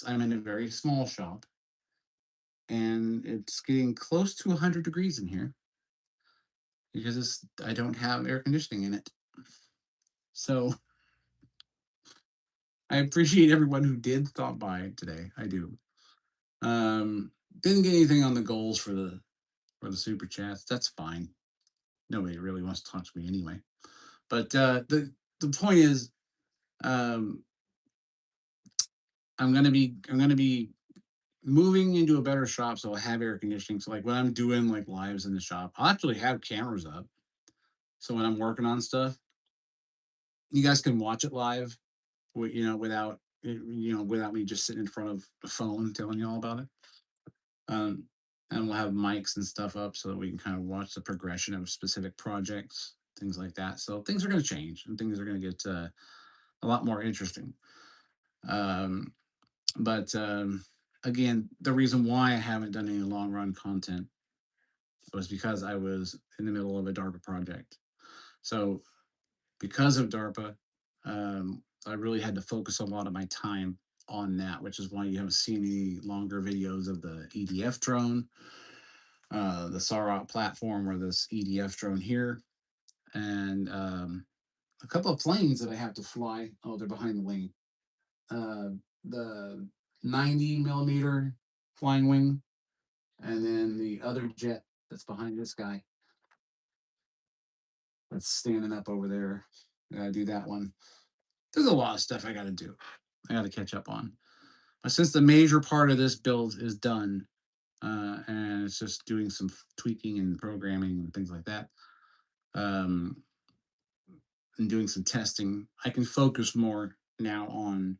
I'm in a very small shop, and it's getting close to 100 degrees in here because I don't have air conditioning in it. So I appreciate everyone who did stop by today. I do. Didn't get anything on the goals for the super chats. That's fine. Nobody really wants to talk to me anyway. But the point is, um, I'm gonna be moving into a better shop, so I'll have air conditioning. So like when I'm doing like lives in the shop, I'll actually have cameras up. So when I'm working on stuff, you guys can watch it live, without without me just sitting in front of the phone telling you all about it. Um, and we'll have mics and stuff up so that we can kind of watch the progression of specific projects, things like that. So things are going to change and things are going to get a lot more interesting. Um, but again, the reason why I haven't done any long run content was because I was in the middle of a DARPA project. So because of DARPA, I really had to focus a lot of my time on that, which is why you haven't seen any longer videos of the EDF drone, the Sarot platform, or this EDF drone here, and a couple of planes that I have to fly. Oh, they're behind the wing. The 90 millimeter flying wing, and then the other jet that's behind this guy that's standing up over there. I gotta do that one. There's a lot of stuff I gotta do. I gotta catch up on. But since the major part of this build is done, and it's just doing some tweaking and programming and things like that, um, and doing some testing, I can focus more now on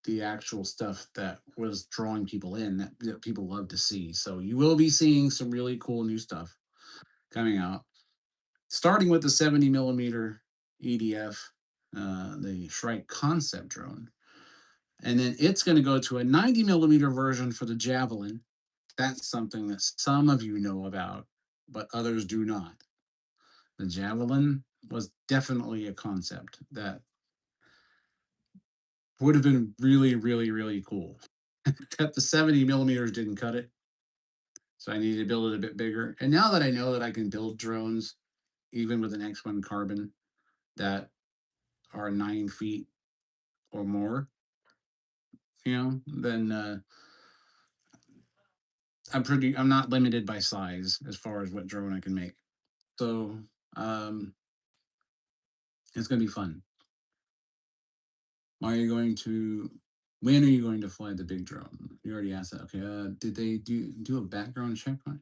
the actual stuff that was drawing people in that people love to see. So you will be seeing some really cool new stuff coming out, starting with the 70 millimeter EDF, the Shrike concept drone. And then it's going to go to a 90 millimeter version for the Javelin. That's something that some of you know about, but others do not. The Javelin was definitely a concept that would have been really, really, really cool. Except the 70 millimeters didn't cut it. So I needed to build it a bit bigger. And now that I know that I can build drones, even with an X1 carbon, that are 9 feet or more, then I'm not limited by size as far as what drone I can make. So um, it's going to be fun. Are you going to? When are you going to fly the big drone? You already asked that. Okay. Did they do a background check on it?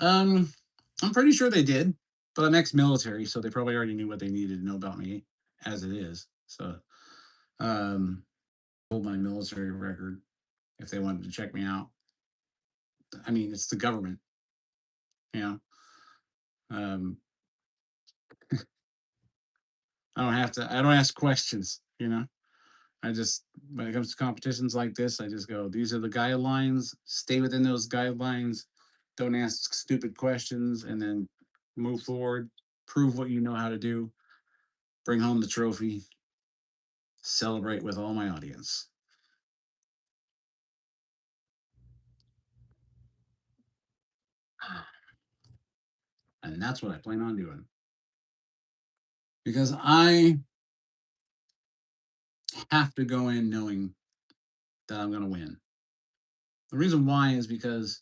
I'm pretty sure they did, but I'm ex-military, so they probably already knew what they needed to know about me as it is. So, hold my military record if they wanted to check me out. I mean, it's the government, you know. Um, I don't have to. I don't ask questions, you know. I just, when it comes to competitions like this, I just go, these are the guidelines, stay within those guidelines, don't ask stupid questions, and then move forward, prove what you know how to do, bring home the trophy, celebrate with all my audience. And that's what I plan on doing. Because I have to go in knowing that I'm going to win. The reason why is because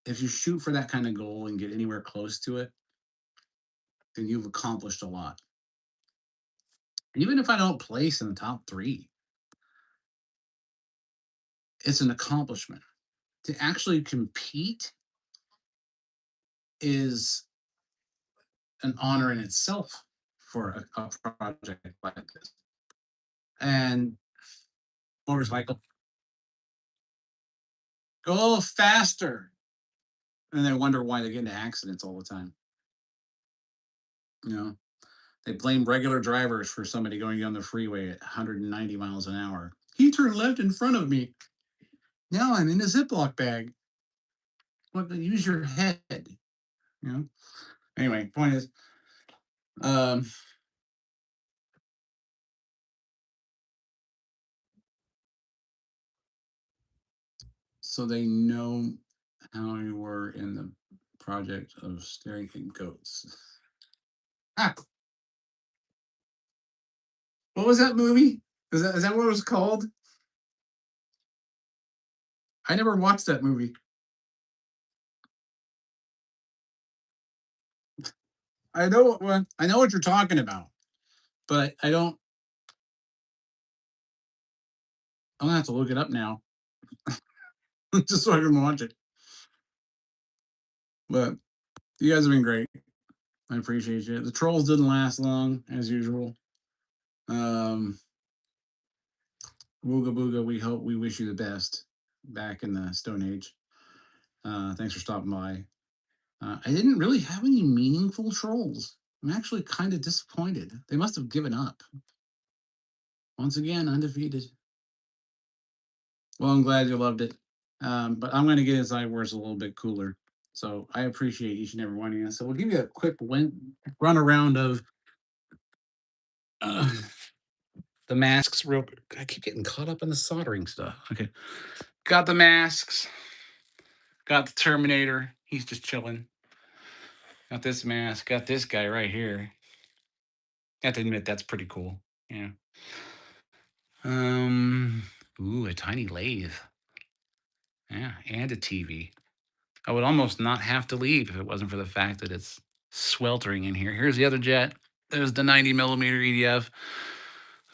if you shoot for that kind of goal and get anywhere close to it, then you've accomplished a lot. Even if I don't place in the top three, it's an accomplishment. To actually compete is an honor in itself for a project like this. And motorcycle, go a little faster. And they wonder why they get into accidents all the time. You know, they blame regular drivers for somebody going down the freeway at 190 miles an hour. He turned left in front of me. Now I'm in a Ziploc bag. Well, use your head. You know. Anyway, point is, um, so they know how you were in the project of staring at goats. Ah, what was that movie? Is that what it was called? I never watched that movie. I know what you're talking about, but I don't. I'm gonna have to look it up now just so I can watch it. But you guys have been great. I appreciate you. The trolls didn't last long as usual. Um, Wooga booga. We wish you the best back in the Stone Age. Thanks for stopping by. I didn't really have any meaningful trolls. I'm actually kind of disappointed. They must have given up. Once again, undefeated. Well, I'm glad you loved it. But I'm going to get inside where it's a little bit cooler. So I appreciate each and every one of you. So we'll give you a quick run around of uh, the masks real quick. I keep getting caught up in the soldering stuff. Okay. Got the masks. Got the Terminator. He's just chilling. Got this mask. Got this guy right here. I have to admit, that's pretty cool. Yeah. Um, ooh, a tiny lathe. Yeah, and a TV. I would almost not have to leave if it wasn't for the fact that it's sweltering in here. Here's the other jet. There's the 90 millimeter EDF.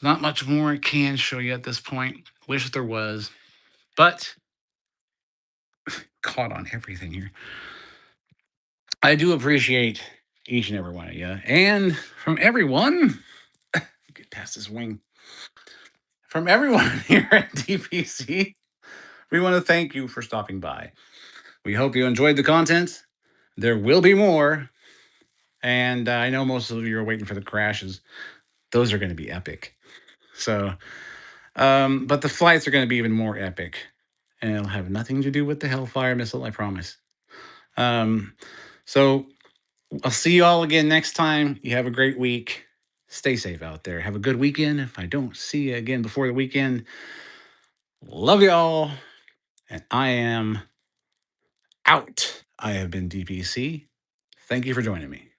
Not much more I can show you at this point. Wish there was, but caught on everything here. I do appreciate each and every one of you. And from everyone, get past this wing. From everyone here at DPC, we want to thank you for stopping by. We hope you enjoyed the content. There will be more. And I know most of you are waiting for the crashes. Those are going to be epic. So, but the flights are going to be even more epic. And it'll have nothing to do with the Hellfire missile, I promise. Um, so I'll see you all again next time. You have a great week. Stay safe out there. Have a good weekend. If I don't see you again before the weekend, love you all. And I am out. I have been DPC. Thank you for joining me.